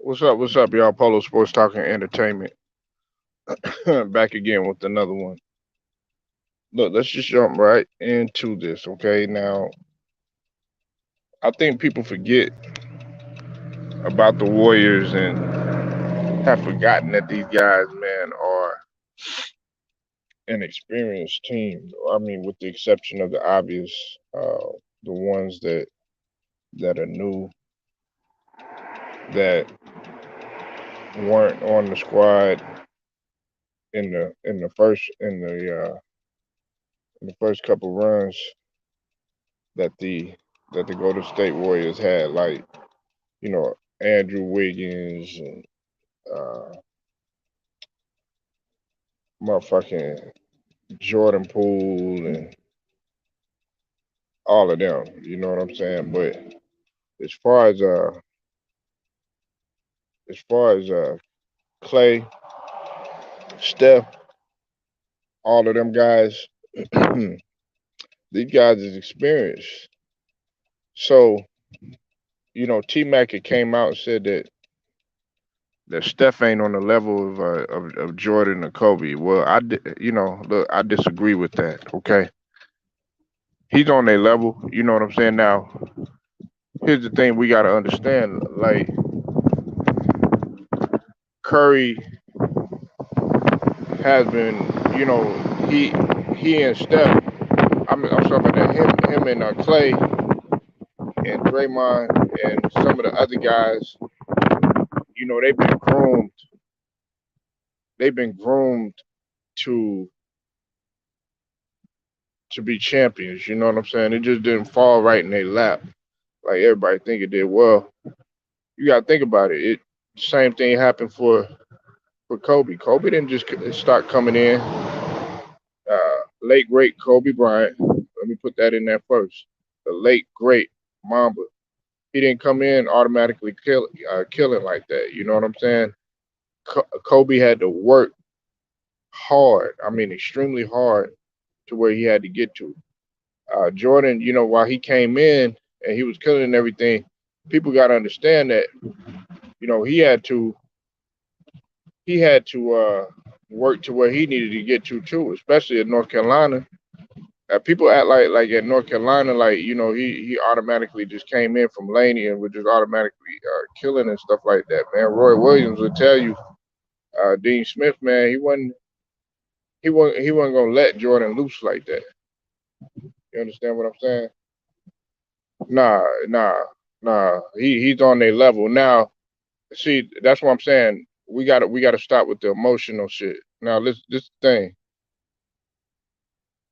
What's up? What's up, y'all? Polo Sports Talking Entertainment. Back again with another one. Look, let's just jump right into this, okay? Now, I think people forget about the Warriors and have forgotten that these guys, man, are an experienced team. I mean, with the exception of the obvious, the ones that are new, that weren't on the squad in the first couple runs that the Golden State Warriors had, like Andrew Wiggins and uh, motherfucking Jordan Poole and all of them. You know what I'm saying? But as far as uh as far as Clay, Steph, all of them guys, these guys is experienced. So T Mac had came out and said that Steph ain't on the level of Jordan or Kobe. Well, look, I disagree with that. Okay, he's on their level. You know what I'm saying? Now, here's the thing we gotta understand. Like Curry has been, he and Steph. I'm talking about him and Clay and Draymond and some of the other guys. They've been groomed. They've been groomed to to be champions. You know what I'm saying? It just didn't fall right in their lap like everybody think it did. Well, you gotta think about it. Same thing happened for Kobe. Kobe didn't just start coming in. Late great Kobe Bryant. Let me put that in there first. The late great Mamba. He didn't come in automatically killing like that. You know what I'm saying? Kobe had to work hard. I mean, extremely hard to where he had to get to. Jordan, while he came in and he was killing and everything, people got to understand that he had to work to where he needed to get to too, especially at North Carolina. People act like at North Carolina, like he automatically just came in from Laney and was just automatically killing and stuff like that. Man, Roy Williams would tell you, Dean Smith, man, he wasn't gonna let Jordan loose like that. You understand what I'm saying? Nah, nah, nah. He's on their level now. See, that's what I'm saying. We gotta stop with the emotional shit. Now, this thing.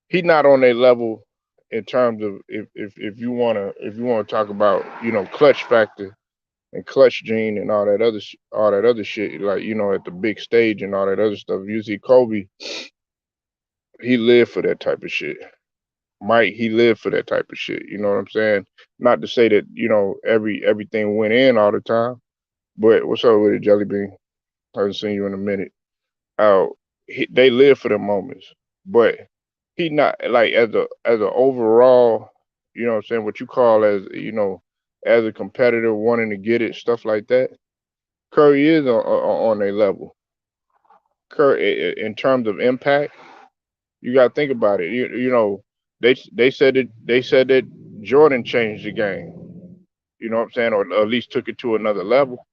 He's not on their level in terms of if you wanna talk about clutch factor and clutch gene and all that other shit, like at the big stage and all that other stuff. You see Kobe, he lived for that type of shit. Mike, he lived for that type of shit. You know what I'm saying? Not to say that everything went in all the time, but what's up with it, Jelly Bean? I haven't seen you in a minute. Uh, they live for the moments, but he not like as a overall, what I'm saying, what you call as as a competitor wanting to get it, stuff like that. Curry is on a level. Curry, in terms of impact, you got to think about it. They said that Jordan changed the game. You know what I'm saying, or at least took it to another level.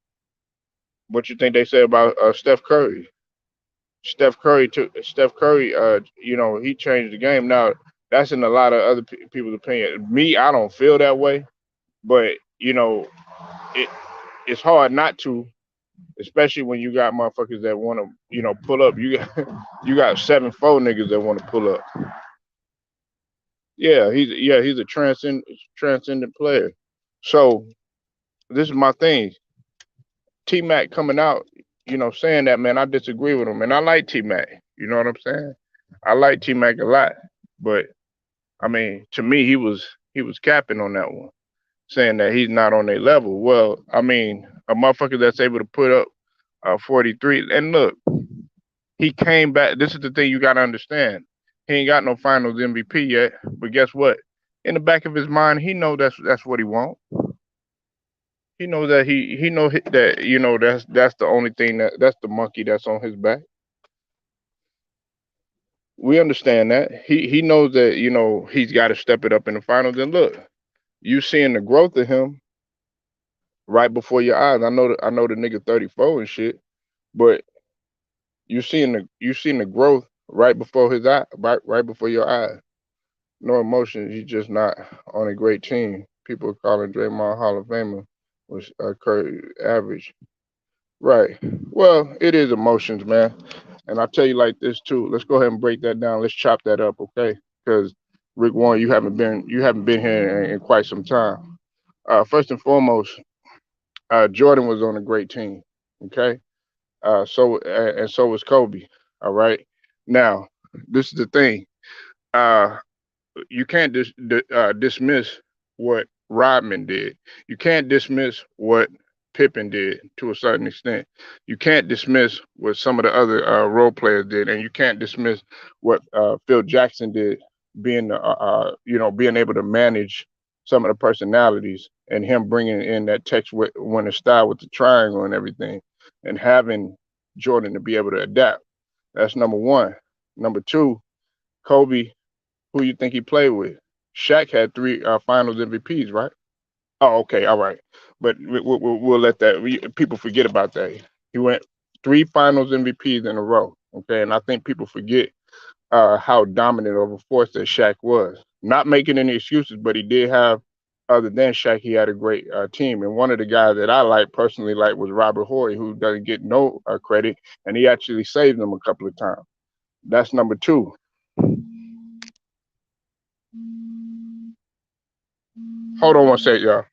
What you think they say about Steph Curry? Steph Curry. He changed the game. Now that's in a lot of other people's opinion. Me, I don't feel that way, but it it's hard not to, especially when you got motherfuckers that want to pull up. You got 7'4" niggas that want to pull up. Yeah, he's a transcendent player. So this is my thing. T Mac coming out, saying that, man, I disagree with him, and I like T Mac. You know what I'm saying? I like T Mac a lot, but I mean, to me, he was capping on that one, saying that he's not on their level. Well, I mean, a motherfucker that's able to put up 43, and look, he came back. This is the thing you got to understand. He ain't got no Finals MVP yet, but guess what? In the back of his mind, he know that's what he want. He knows that he know that that's the only thing that's the monkey that's on his back. We understand that. He knows that he's got to step it up in the finals. And look, you seeing the growth of him right before your eyes. I know the nigga 34 and shit, but you seeing the growth right before his eye, right before your eyes. No emotions. He's just not on a great team. People calling Draymond Hall of Famer was average. Right. Well, it is emotions, man. And I'll tell you like this too. Let's go ahead and break that down. Let's chop that up, okay? Because Rick Warren, you haven't been here in quite some time. First and foremost, Jordan was on a great team. Okay. And so was Kobe. All right. Now, this is the thing. Uh, you can't dismiss what Rodman did. You can't dismiss what Pippen did to a certain extent. You can't dismiss what some of the other role players did, and you can't dismiss what Phil Jackson did, being able to manage some of the personalities and him bringing in that text winner style with the triangle and everything, and having Jordan to be able to adapt. That's number one. Number two, Kobe, who you think he played with? Shaq had three Finals MVPs, right? Oh, okay, all right. But we'll let that. People forget about that. He went three Finals MVPs in a row. Okay, and I think people forget how dominant of a force that Shaq was. Not making any excuses, but he did have. Other than Shaq, he had a great team. And one of the guys that I personally like, was Robert Horry, who doesn't get no credit, and he actually saved them a couple of times. That's number two. Hold on one sec, y'all.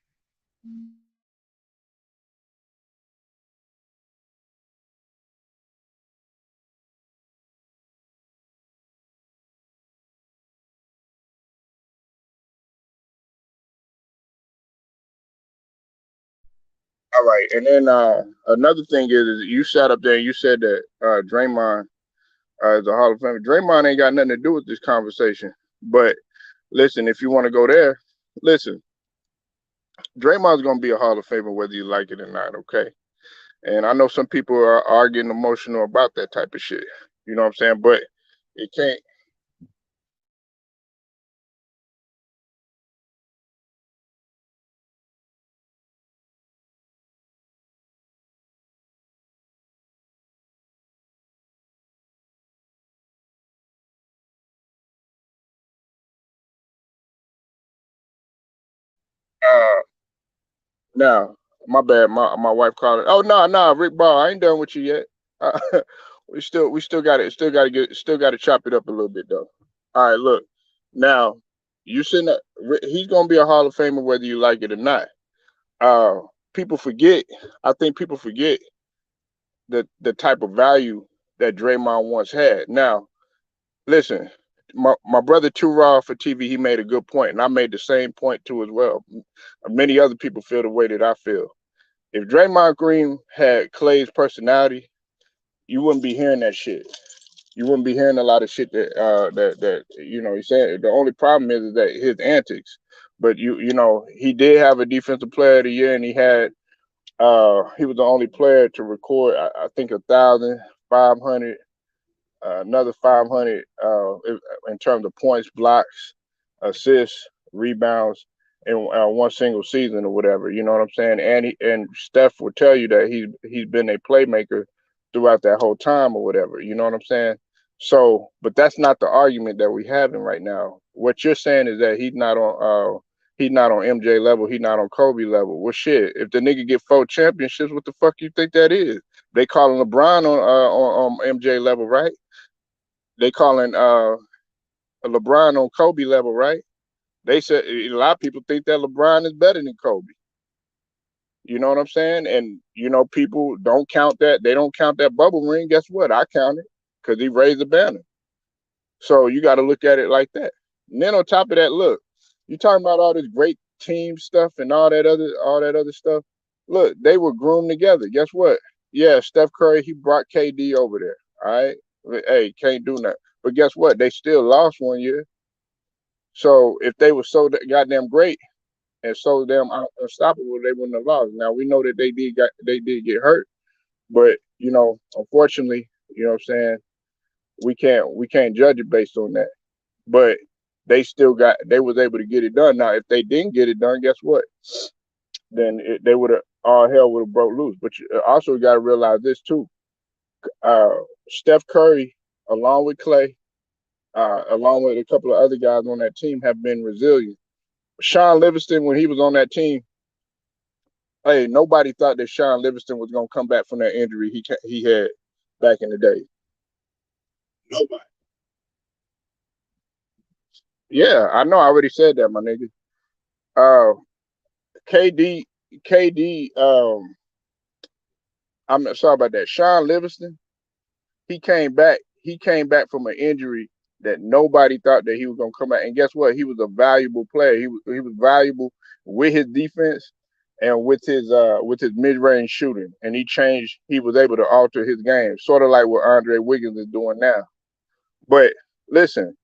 All right, and then another thing is you sat up there and you said that Draymond is a Hall of Famer. Draymond ain't got nothing to do with this conversation. But listen, if you want to go there, listen, Draymond's gonna be a Hall of Famer whether you like it or not. Okay, and I know some people are getting emotional about that type of shit. You know what I'm saying? But it can't. Uh, Now, my bad. My wife called it. Oh no, no, Rick Ball, I ain't done with you yet. Uh, we still got it. Still got to chop it up a little bit though. All right, look. Now, you sitting there, he's gonna be a Hall of Famer whether you like it or not. Uh, People forget. I think people forget the type of value that Draymond once had. Now, listen, my brother Too Raw for TV, he made a good point, and I made the same point too as well. Many other people feel the way that I feel. If Draymond Green had Clay's personality, you wouldn't be hearing that shit. You wouldn't be hearing a lot of shit that he said. The only problem is that his antics. But he did have a defensive player of the year, and he was the only player to record I think 1,500, another 500 in terms of points, blocks, assists, rebounds in one single season or whatever. You know what I'm saying? And Steph will tell you that he's been a playmaker throughout that whole time or whatever. You know what I'm saying? So, but that's not the argument that we're having right now. What you're saying is that he's not on MJ level, he's not on Kobe level. Well, shit, if the nigga get 4 championships, what the fuck you think that is? They calling LeBron on MJ level, right? They calling LeBron on Kobe level, right? They said a lot of people think that LeBron is better than Kobe. You know what I'm saying? And people don't count that. They don't count that bubble ring. Guess what? I count it because he raised the banner. So you got to look at it like that. And then on top of that, look, you talking about all this great team stuff and all that other stuff. Look, they were groomed together. Guess what? Yeah, Steph Curry, he brought KD over there. All right. Hey, can't do nothing. But guess what? They still lost one year. So if they were so goddamn great, and so damn unstoppable, they wouldn't have lost. Now we know that they did get hurt, but unfortunately, what I'm saying, we can't judge it based on that. But they was able to get it done. Now, if they didn't get it done, guess what? Then they would have all hell would have broke loose. But you also got to realize this too. Uh, Steph Curry, along with Clay, along with a couple of other guys on that team, have been resilient. Sean Livingston, when he was on that team, hey, nobody thought that Sean Livingston was gonna come back from that injury he had back in the day. Nobody. Yeah, I know. I already said that, my nigga. Uh, KD, KD. I'm sorry about that. Sean Livingston. He came back. He came back from an injury that nobody thought that he was gonna come back. And guess what? He was a valuable player. He was valuable with his defense and with his mid range shooting. And he changed. He was able to alter his game, sort of like what Andre Wiggins is doing now. But listen,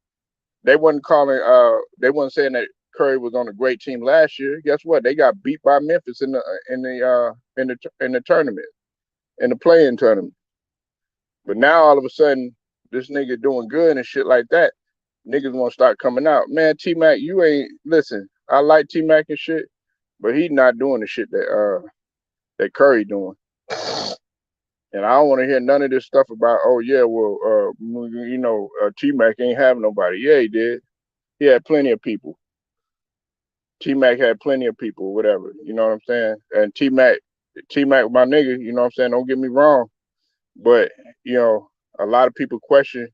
they wasn't saying that Curry was on a great team last year. Guess what? They got beat by Memphis in the tournament, in the playing tournament. But now all of a sudden, this nigga doing good and shit like that. Niggas want to start coming out. Man, T Mac, you ain't listen. I like T Mac and shit, but he's not doing the shit that Curry doing. And I don't want to hear none of this stuff about, oh yeah, well, T Mac ain't have nobody. Yeah, he did. He had plenty of people. T Mac had plenty of people, whatever. You know what I'm saying? And T Mac, my nigga. You know what I'm saying? Don't get me wrong, but a lot of people question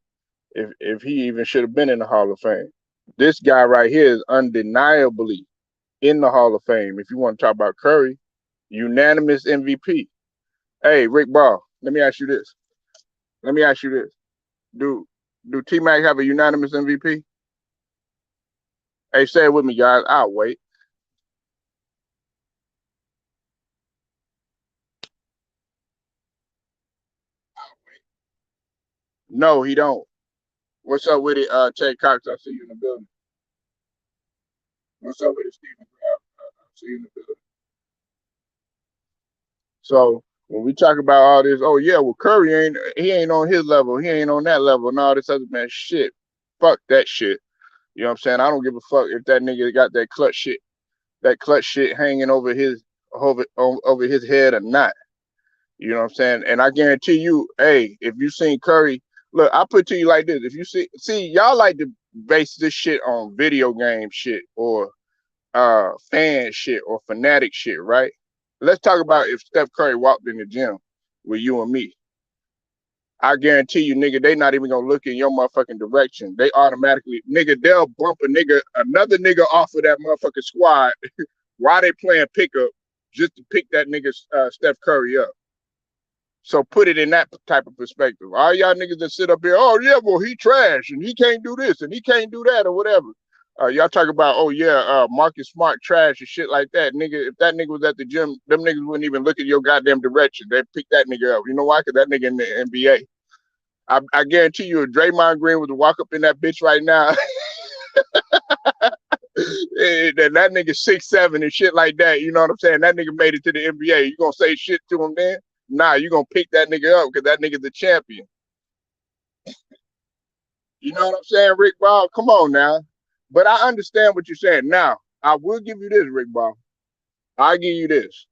if he even should have been in the Hall of Fame. This guy right here is undeniably in the Hall of Fame. If you want to talk about Curry, unanimous MVP. Hey, Rick Ball, let me ask you this. Let me ask you this. Do T Mac have a unanimous MVP? Hey, say it with me, guys. I'll wait. No, he don't. What's up with it, Ted Cox? I see you in the building. What's up with it, Stephen Graham? I see you in the building. So when we talk about all this, oh yeah, well Curry ain't on his level, he ain't on that level, and all this other man shit. Fuck that shit. You know what I'm saying? I don't give a fuck if that nigga got that clutch shit hanging over his head or not. You know what I'm saying? And I guarantee you, hey, if you seen Curry, look, I put it to you like this: if you see, y'all like to base this shit on video game shit or fan shit or fanatic shit, right? Let's talk about if Steph Curry walked in the gym with you and me. I guarantee you, nigga, they not even gonna look in your motherfucking direction. They automatically, nigga, they'll bump another nigga off of that motherfucking squad while they playing pickup just to pick that nigga Steph Curry up. So put it in that type of perspective. All y'all niggas that sit up here, oh yeah, well he trash and he can't do this and he can't do that or whatever. Y'all talk about, oh yeah, Marcus Smart trash and shit like that. Nigga, if that nigga was at the gym, them niggas wouldn't even look at your goddamn direction. They'd pick that nigga up. You know why? Because that nigga in the NBA. I guarantee you, if Draymond Green was to walk up in that bitch right now, that nigga 6'7" and shit like that. You know what I'm saying? That nigga made it to the NBA. You gonna say shit to him then? Nah, you gonna pick that nigga up because that nigga's the champion. You know what I'm saying, Rick Ball? Come on now. But I understand what you're saying. Now, I will give you this, Rick Ball. I'll give you this.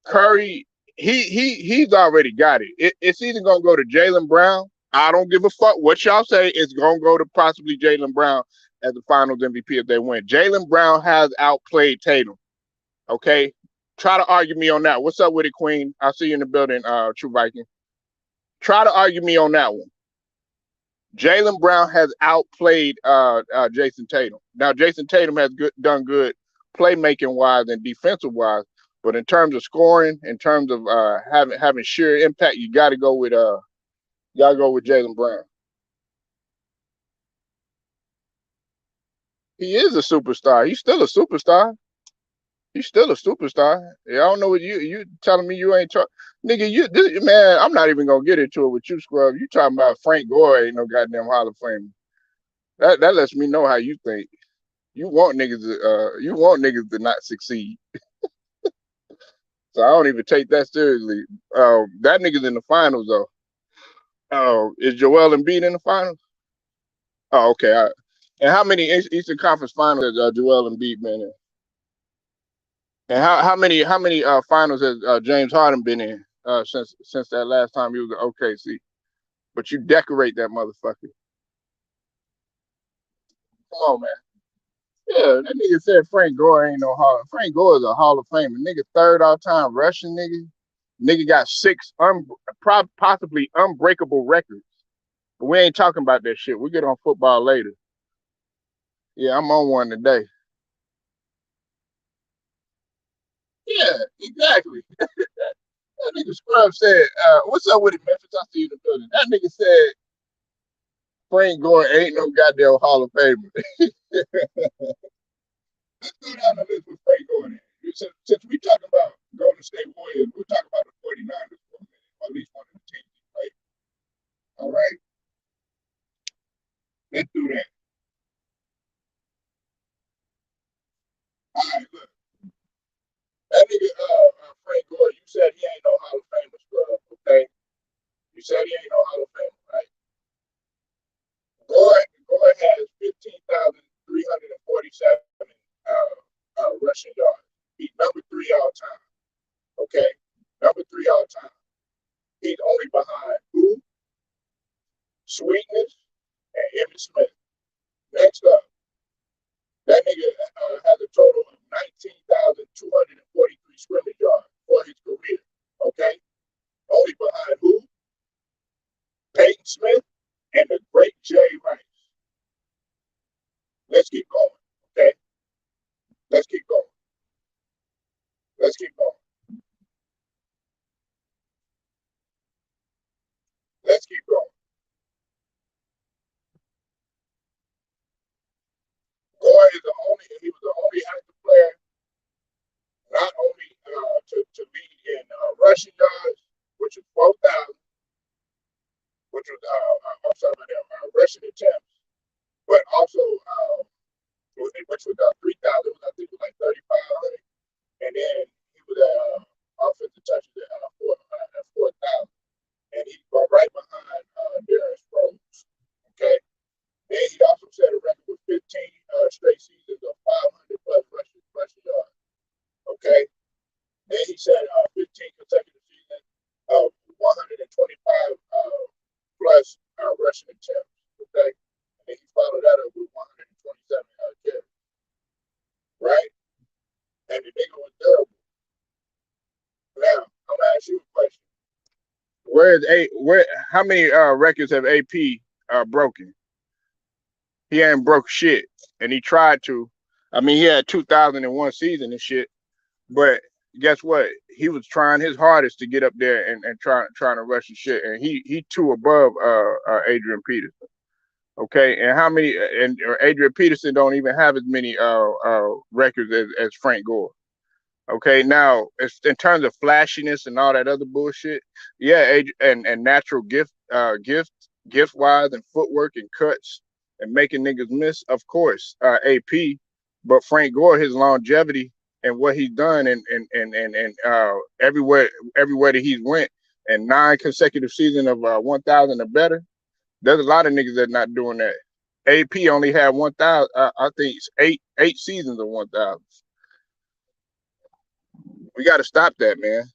Curry, he's already got it's either gonna go to Jaylen Brown. I don't give a fuck what y'all say. It's gonna go to possibly Jaylen Brown as the Finals MVP if they win. Jaylen Brown has outplayed Tatum. Okay, try to argue me on that. What's up with it, Queen? I'll see you in the building, True Viking. Try to argue me on that one. Jaylen Brown has outplayed Jason Tatum. Now, Jason Tatum has done good playmaking wise and defensive wise, but in terms of scoring, in terms of having sheer impact, you got to go with Jaylen Brown. He is a superstar. He's still a superstar. He's still a superstar. Yeah, I don't know what you telling me you ain't nigga. Man, I'm not even gonna get into it with you, Scrub. You talking about Frank Gore ain't no goddamn Hall of Fame. That lets me know how you think. you want niggas to not succeed. So I don't even take that seriously. That nigga's in the finals though. Is Joel Embiid in the finals? Oh, okay. And how many Eastern Conference Finals has Joel Embiid been in? And how many finals has James Harden been in since that last time he was at OKC? But you decorate that motherfucker. Come on, man. Yeah, that nigga said Frank Gore ain't no Hall. Frank Gore is a Hall of Famer. Nigga, third all time rushing nigga. Nigga got six possibly unbreakable records. But we ain't talking about that shit. We get on football later. Yeah, I'm on one today. Yeah, exactly. That nigga Scrub said, what's up with it, Memphis? I see you in the building. That nigga said Frank Gore ain't no goddamn Hall of Famer. Let's go down the list with Frank Gore. Since we talk about Golden State Warriors, we'll talk about the 49ers for a minute, or at least one of the teams, right? All right, let's do that. All right, look. That nigga Frank Gore, you said he ain't no Hall of Famer, Scrub, okay? You said he ain't no Hall of Famer, right? Gore has 15,347 rushing yards. He's number three all time. Okay, number three all time. He's only behind who? Sweetness and Emmitt Smith. Next up, that nigga has a total of 19,243 scrimmage yards for his career. Okay, only behind who? Peyton Smith and the great Jerry Rice. Let's keep going. Okay, let's keep going. Let's keep going. Let's keep going. Gore is the only, he was the only active player, not only to lead in rushing yards, which was 4,000, which was, I'm sorry about that, rushing attempts, but also, which was 3,000, I think it was like 3,500. And then he was at offensive touches at 4,000. And he was right behind Darren Sproles. Okay. And he also set a record with 15 straight seasons of 500 plus rushing yards. Okay. Then he set 15 consecutive seasons of 125 plus rushing attempts. Okay. And then he followed that up with 127 carries. Right? And the nigga was durable. Now, I'm gonna ask you a question. Where is A? Where? How many records have AP broken? He ain't broke shit, and he tried to. I mean, he had 2001 season and shit, but guess what? He was trying his hardest to get up there and trying to rush the shit, and he two above Adrian Peterson. Okay, and how many? And Adrian Peterson don't even have as many records as Frank Gore. Okay, now it's in terms of flashiness and all that other bullshit. Yeah, and natural gift wise, and footwork and cuts and making niggas miss. Of course, AP, but Frank Gore, his longevity and what he's done, and everywhere that he's went, and 9 consecutive seasons of 1,000 or better. There's a lot of niggas that not doing that. AP only had 1,000. I think it's eight seasons of 1,000. We got to stop that, man.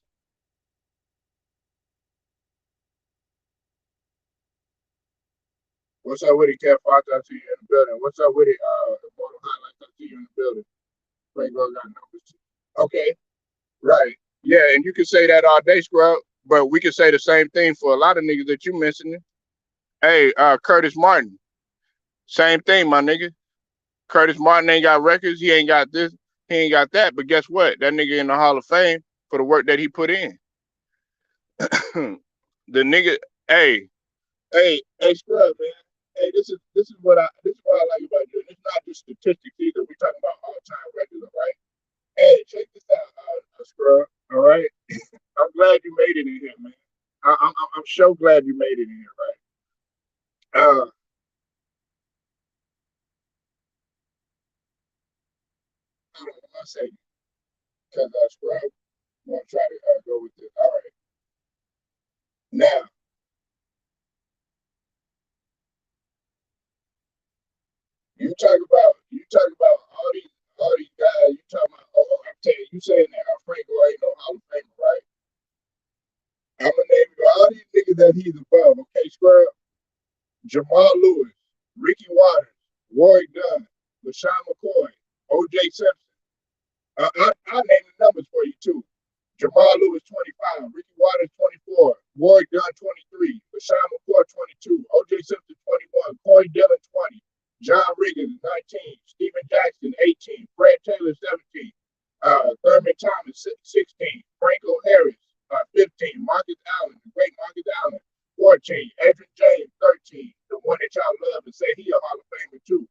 What's up with it, Cat Fox? I see you in the building. What's up with it, Immortal Highlights? I see you in the building. Frank Rose got numbers too. Okay, right. Yeah, and you can say that all day, Scrub, but we can say the same thing for a lot of niggas that you mentioning. Hey, Curtis Martin, same thing, my nigga. Curtis Martin ain't got records. He ain't got this. He ain't got that. But guess what? That nigga in the Hall of Fame for the work that he put in. The nigga, hey, Scrub, man. Hey, this is what I like about you. It's not just statistics either. We're talking about all time records, all right? Hey, check this out, Scrub. All right, I'm glad you made it in here, man. I'm so glad you made it in here, right? because I scrub. I'm gonna try to go with this. All right. Now, you talk about all these guys. You talking about? Oh, I'm telling you, you saying that Franco ain't no Hall of Famer, right? I'm gonna name you all these niggas that he's above. Okay, scrub. Jamal Lewis, Ricky Waters, Warwick Dunn, LaShawn McCoy, O.J. Simpson. I'll name the numbers for you too. Jamal Lewis 25, Ricky Waters 24, Warwick Dunn 23, LaShawn McCoy 22, O.J. Simpson 21, Corey Dillon 20, John Riggins 19, Stephen Jackson 18, Fred Taylor 17, Thurman Thomas 16, Franco Harris 15, Marcus Allen, the great Marcus Allen 14, Adrian James 13, the one that y'all love and say he a Hall of Famer too.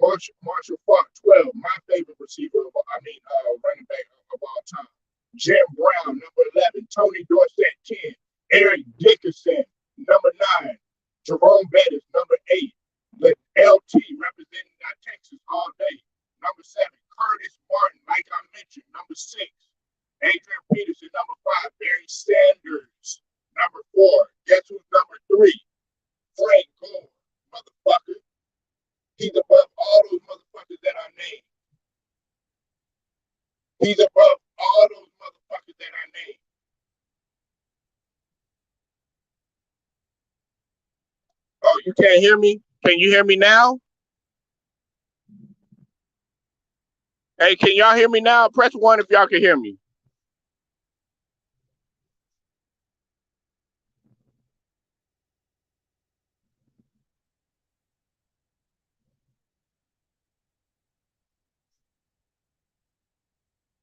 Marshall Faulk 12, my favorite receiver, running back of all time. Jim Brown, number 11, Tony Dorsett 10, Eric Dickerson, number 9, Jerome Bettis, number 8, LT representing Texas all day, number 7, Curtis Martin, like I mentioned, number 6, Adrian Peterson, number 5, Barry Sanders, number 4, guess who's number 3? Frank Gore, motherfucker. He's above all those motherfuckers that I named. He's above all those motherfuckers that I named. Oh, you can't hear me? Can you hear me now? Hey, can y'all hear me now? Press 1 if y'all can hear me.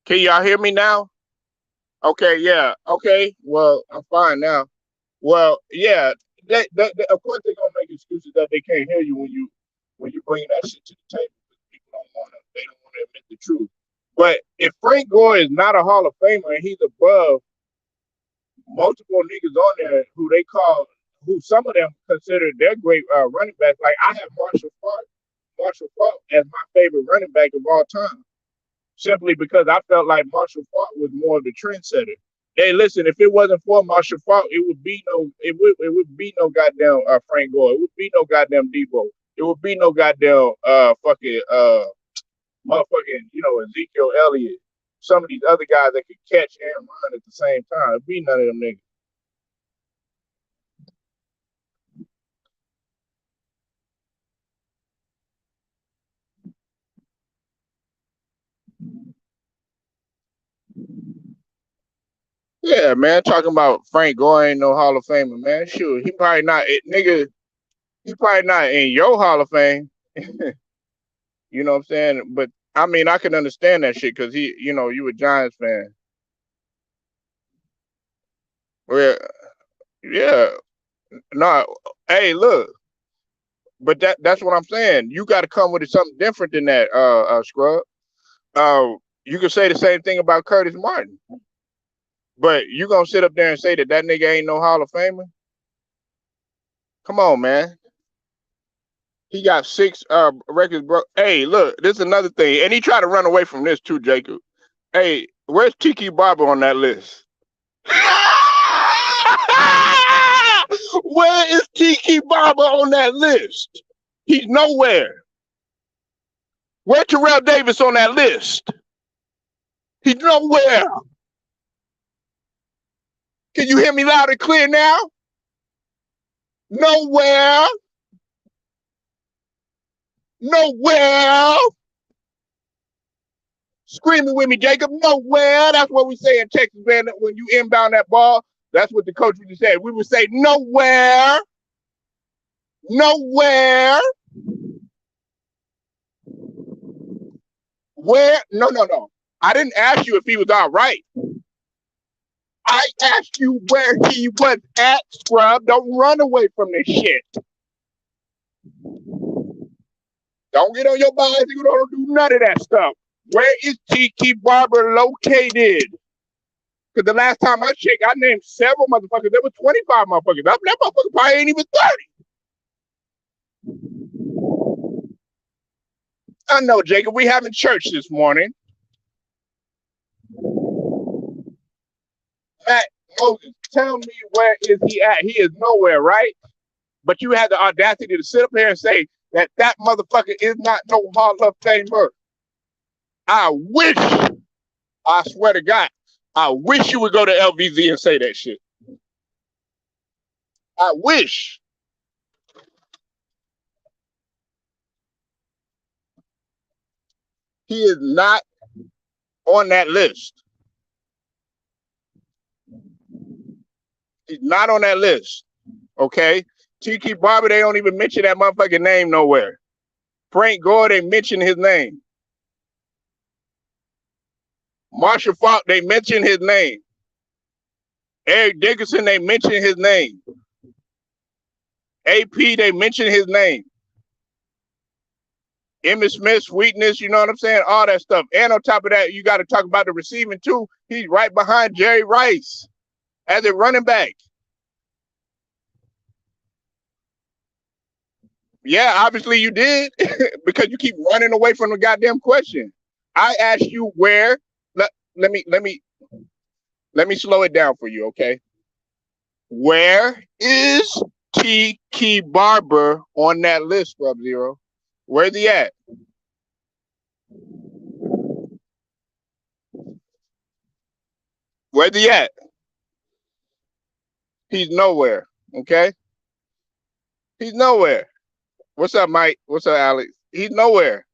Can y'all hear me now? Okay, yeah. Okay, well, I'm fine now. Well, yeah. Of course they're gonna make excuses that they can't hear you when you bring that shit to the table. People they don't want to admit the truth. But if Frank Gore is not a Hall of Famer and he's above multiple niggas on there who some of them consider their great running backs, like I have Marshall Faulk as my favorite running back of all time, simply because I felt like Marshall Faulk was more of the trendsetter. Hey, listen, if it wasn't for Marshall Faulk, it would be no goddamn Frank Gore. It would be no goddamn Debo. It would be no goddamn motherfucking Ezekiel Elliott. Some of these other guys that could catch and run at the same time. It'd be none of them niggas. Yeah, man. Talking about Frank Gore ain't no Hall of Famer, man. Sure, he probably not, nigga. He probably not in your Hall of Fame. You know what I'm saying? But I mean, I can understand that shit because you a Giants fan. Well, yeah. No, hey, look. But that's what I'm saying. You got to come with something different than that, Scrub. You can say the same thing about Curtis Martin, but you gonna sit up there and say that nigga ain't no Hall of Famer? Come on, man. He got 6 records, bro. Hey, look, this is another thing, and he tried to run away from this too, Jacob. Hey, where's Tiki Barber on that list? Where is Tiki Barber on that list? He's nowhere. Where's Terrell Davis on that list? He's nowhere. Can you hear me loud and clear now? Nowhere. Nowhere. Screaming with me, Jacob. Nowhere. That's what we say in Texas, man. When you inbound that ball, that's what the coach would say. We would say nowhere. Nowhere. Where? No. I didn't ask you if he was all right. I asked you where he was at, scrub. Don't run away from this shit. Don't get on your bicycle. Don't do none of that stuff. Where is Tiki Barber located? Because the last time I checked, I named several motherfuckers. There were 25 motherfuckers. That motherfucker probably ain't even 30. I know, Jacob. We having church this morning. Matt Moses, tell me where is he at? He is nowhere, right? But you had the audacity to sit up here and say that that motherfucker is not no Hall of Famer. I wish, I swear to God, I wish you would go to LVZ and say that shit. I wish. He is not on that list. He's not on that list. Okay? Tiki Barber, they don't even mention that motherfucking name nowhere. Frank Gore, they mention his name. Marshall Faulk, they mention his name. Eric Dickerson, they mention his name. AP, they mention his name. Emmitt Smith, Sweetness, you know what I'm saying? All that stuff. And on top of that, you got to talk about the receiving too. He's right behind Jerry Rice as a running back. Yeah, obviously you did because you keep running away from the goddamn question. I asked you where. Let me slow it down for you, okay? Where is Tiki Barber on that list, Sub Zero? Where's he at? Where's he at? He's nowhere. Okay? He's nowhere. What's up, Mike? What's up, Alex? He's nowhere.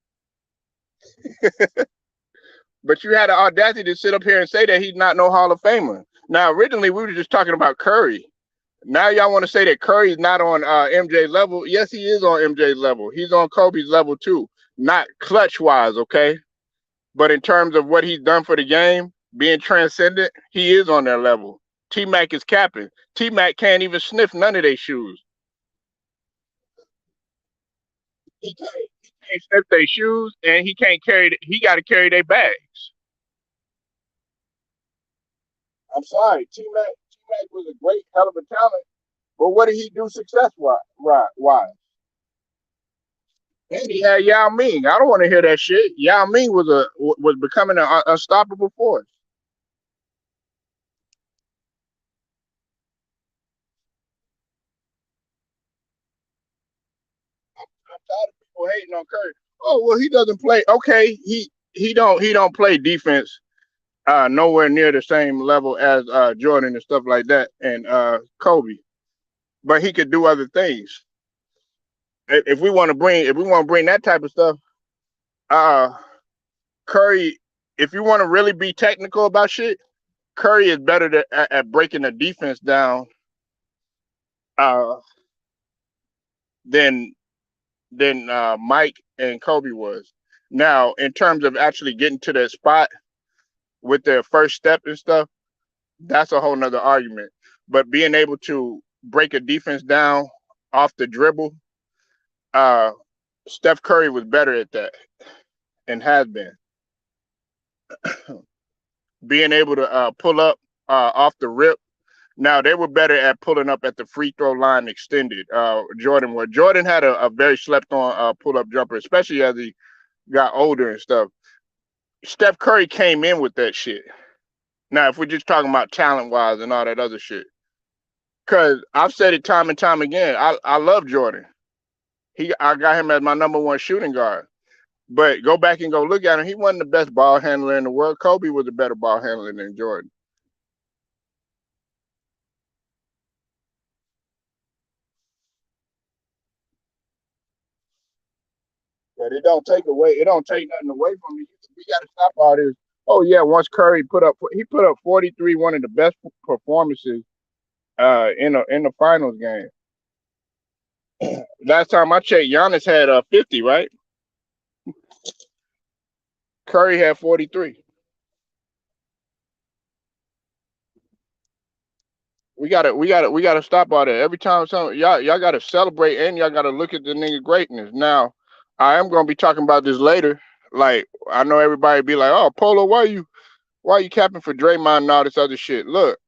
But you had the audacity to sit up here and say that he's not no Hall of Famer. Now, originally we were just talking about Curry. Now y'all want to say that Curry's not on MJ's level? Yes, he is on MJ's level. He's on Kobe's level too. Not clutch wise, okay? But in terms of what he's done for the game, being transcendent, he is on that level. T-Mac is capping. T-Mac can't even sniff none of their shoes. He can't sniff their shoes, and he can't carry. He got to carry their bags. I'm sorry, T-Mac was a great hell of a talent, but what did he do success wise? And he had Yao Ming. I don't want to hear that shit. Yao Ming was becoming an unstoppable force. I'm tired of people hating on Curry. Oh well, he doesn't play. Okay, he don't play defense nowhere near the same level as Jordan and stuff like that and Kobe, but he could do other things. If we want to bring that type of stuff, uh, Curry. If you want to really be technical about shit, Curry is better at breaking the defense down uh, than Mike and Kobe was. Now, in terms of actually getting to that spot with their first step and stuff, that's a whole nother argument. But being able to break a defense down off the dribble, uh, Steph Curry was better at that and has been. Being able to pull up off the rip. Now they were better at pulling up at the free throw line extended. Jordan was. Jordan had a very slept on pull up jumper, especially as he got older and stuff. Steph Curry came in with that shit. Now, if we're just talking about talent wise and all that other shit, because I've said it time and time again, I love Jordan. I got him as my number one shooting guard. But go back and go look at him. He wasn't the best ball handler in the world. Kobe was a better ball handler than Jordan. But it don't take nothing away from you. We got to stop all this. Oh yeah, once Curry put up 43, one of the best performances in the finals game. Last time I checked, Giannis had 50, right? Curry had 43. We gotta stop all that. Every time y'all gotta celebrate and y'all gotta look at the nigga greatness. Now, I am gonna be talking about this later. Like I know everybody be like, "Oh, Polo, why you capping for Draymond and all this other shit?" Look,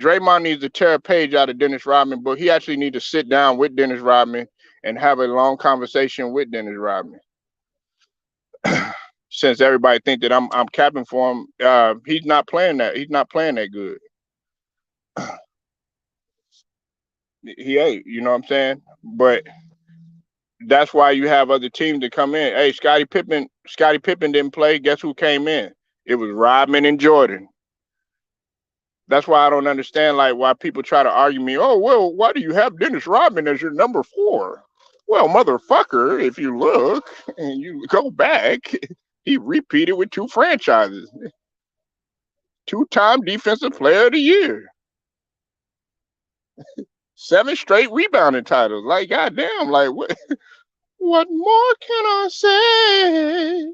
Draymond needs to tear a page out of Dennis Rodman, but he actually needs to sit down with Dennis Rodman and have a long conversation with Dennis Rodman. Since everybody think that I'm capping for him, he's not playing that. He's not playing that good. He ain't. You know what I'm saying? But that's why you have other teams that come in. Hey, Scottie Pippen didn't play. Guess who came in? It was Rodman and Jordan. That's why I don't understand like why people try to argue me. Oh well, why do you have Dennis Rodman as your number 4? Well, motherfucker, if you look and you go back, he repeated with 2 franchises, 2-time Defensive Player of the Year, 7 straight rebounding titles. Like goddamn, like what? What more can I say?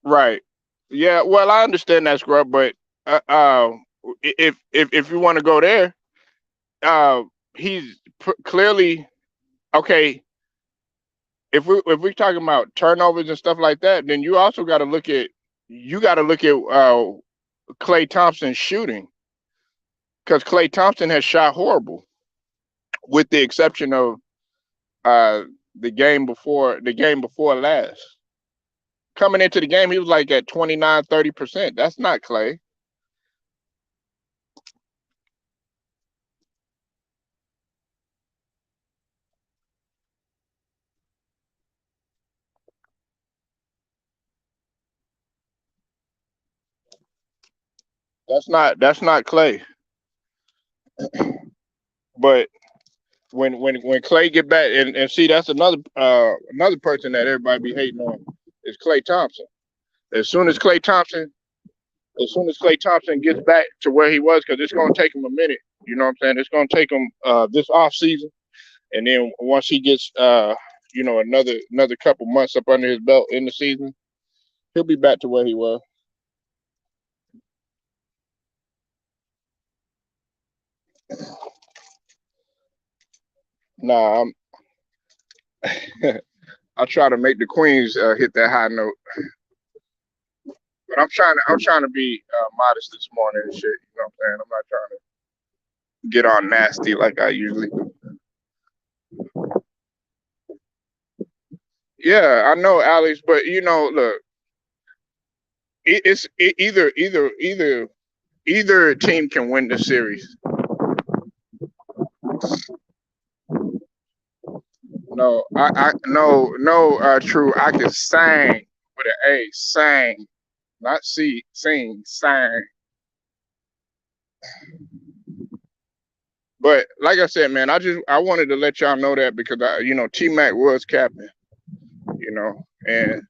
Right. Yeah. Well, I understand that, Scrub, but if you want to go there, uh, he's clearly okay. If we're talking about turnovers and stuff like that, then you also got to look at Klay Thompson's shooting because Klay Thompson has shot horrible, with the exception of uh the game before last. Coming into the game, he was like at 29-30%. That's not Klay. That's not Klay. But when Klay get back and see that's another person that everybody be hating on is Klay Thompson. As soon as Klay Thompson as soon as Klay Thompson gets back to where he was, because it's gonna take him a minute. You know what I'm saying? It's gonna take him this off season, and then once he gets another couple months up under his belt in the season, he'll be back to where he was. Nah, I try to make the Queens hit that high note, but I'm trying to be modest this morning and shit. You know what I'm saying? I'm not trying to get all nasty like I usually do. Yeah, I know, Alex, but look, either team can win the series. No, I no no true. I can sing with an A, sing, not see, sing, sing. But like I said, man, I wanted to let y'all know that because T Mac was captain, and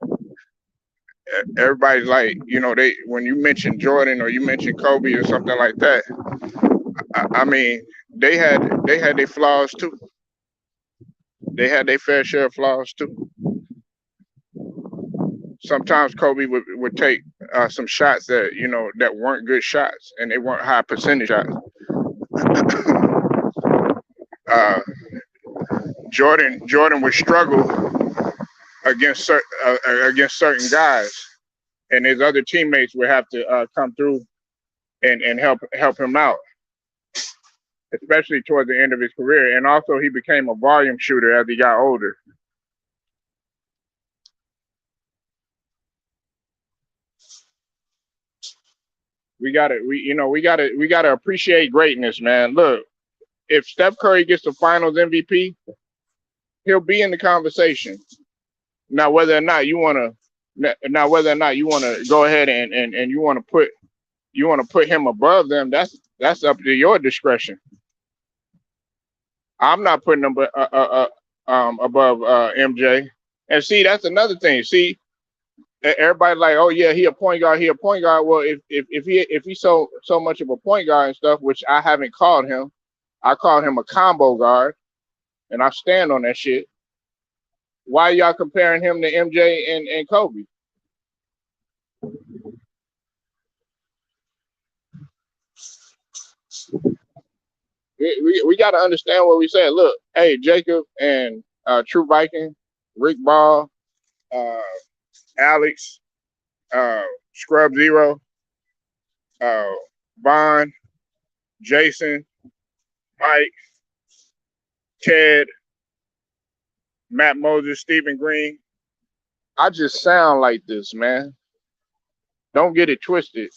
everybody's like, they when you mention Jordan or you mention Kobe or something like that, I mean, they had their flaws too. They had their fair share of flaws too. Sometimes Kobe would take some shots that weren't good shots and they weren't high percentage shots. uh, Jordan would struggle against certain guys, and his other teammates would have to come through and help him out, especially towards the end of his career. And also, he became a volume shooter as he got older. We gotta appreciate greatness, man. Look, if Steph Curry gets the Finals MVP, he'll be in the conversation. Now, whether or not you want to go ahead and you want to put him above them, that's up to your discretion. I'm not putting him above MJ. And see, that's another thing. See, everybody like, oh yeah, he a point guard. He a point guard. Well, if he's so much of a point guard and stuff, which I haven't called him, I call him a combo guard, and I stand on that shit. Why y'all comparing him to MJ and Kobe? We got to understand what we said. Look, hey, Jacob and True Viking, Rick Ball, uh, Alex, Scrub Zero, uh, Vaughn, Jason, Mike, Ted, Matt Moses, Stephen Green. I just sound like this, man. Don't get it twisted.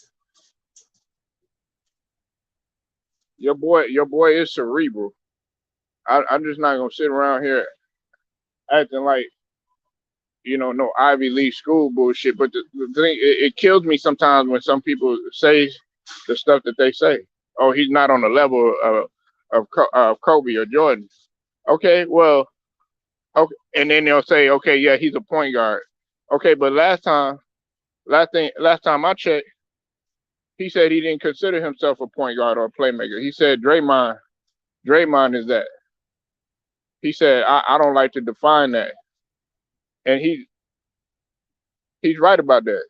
Your boy is cerebral. I'm just not gonna sit around here acting like no Ivy League school bullshit. But the thing, it kills me sometimes when some people say the stuff that they say. Oh, he's not on the level of Kobe or Jordan. Okay, well, okay, and then they'll say, okay, yeah, he's a point guard. Okay, but last time I checked, he said he didn't consider himself a point guard or a playmaker. He said Draymond is that. He said I don't like to define that, and he's right about that.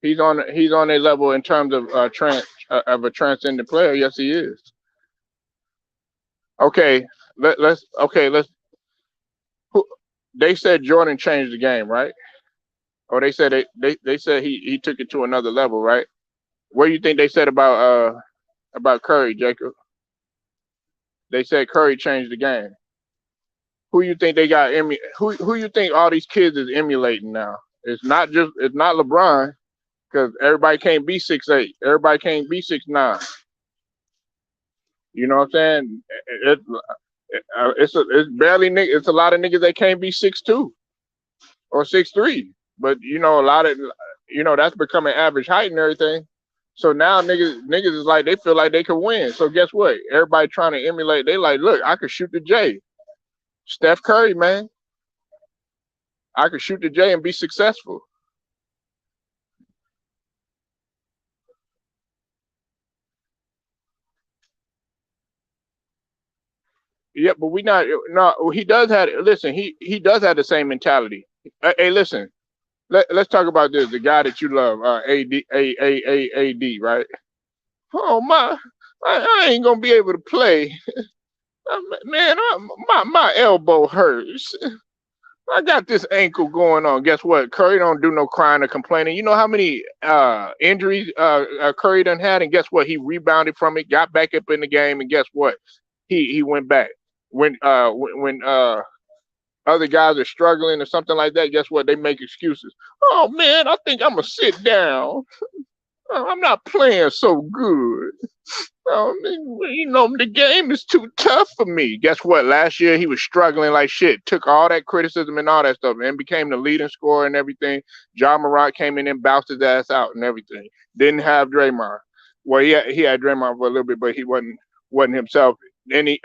He's on a level in terms of of a transcendent player. Yes, he is. Okay, let's. Who, they said Jordan changed the game, right? Or they said they said he took it to another level, right? What do you think they said about Curry, Jacob? They said Curry changed the game. Who you think they got? Who you think all these kids is emulating now? It's not LeBron because everybody can't be 6'8". Everybody can't be 6'9". You know what I'm saying? It's barely it's a lot of niggas that can't be 6'2" or 6'3". But a lot of that's becoming average height and everything. So now niggas is like they feel like they can win. So guess what? Everybody trying to emulate. They like, look, I could shoot the J. Steph Curry, man, I could shoot the J and be successful. Yeah, but we not no. He does have. Listen, he does have the same mentality. Hey, listen. Let's talk about this. The guy that you love, AD, right? Oh I ain't gonna be able to play. Man, my elbow hurts. I got this ankle going on. Guess what? Curry don't do no crying or complaining. You know how many injuries Curry done had, and guess what? He rebounded from it, got back up in the game, and guess what? He went back when other guys are struggling or something like that. Guess what? They make excuses. Oh man, I think I'm gonna sit down. I'm not playing so good. The game is too tough for me. Guess what? Last year he was struggling like shit. Took all that criticism and all that stuff, and became the leading scorer and everything. Ja Morant came in and bounced his ass out and everything. Didn't have Draymond. Well, he had Draymond for a little bit, but he wasn't himself. Then he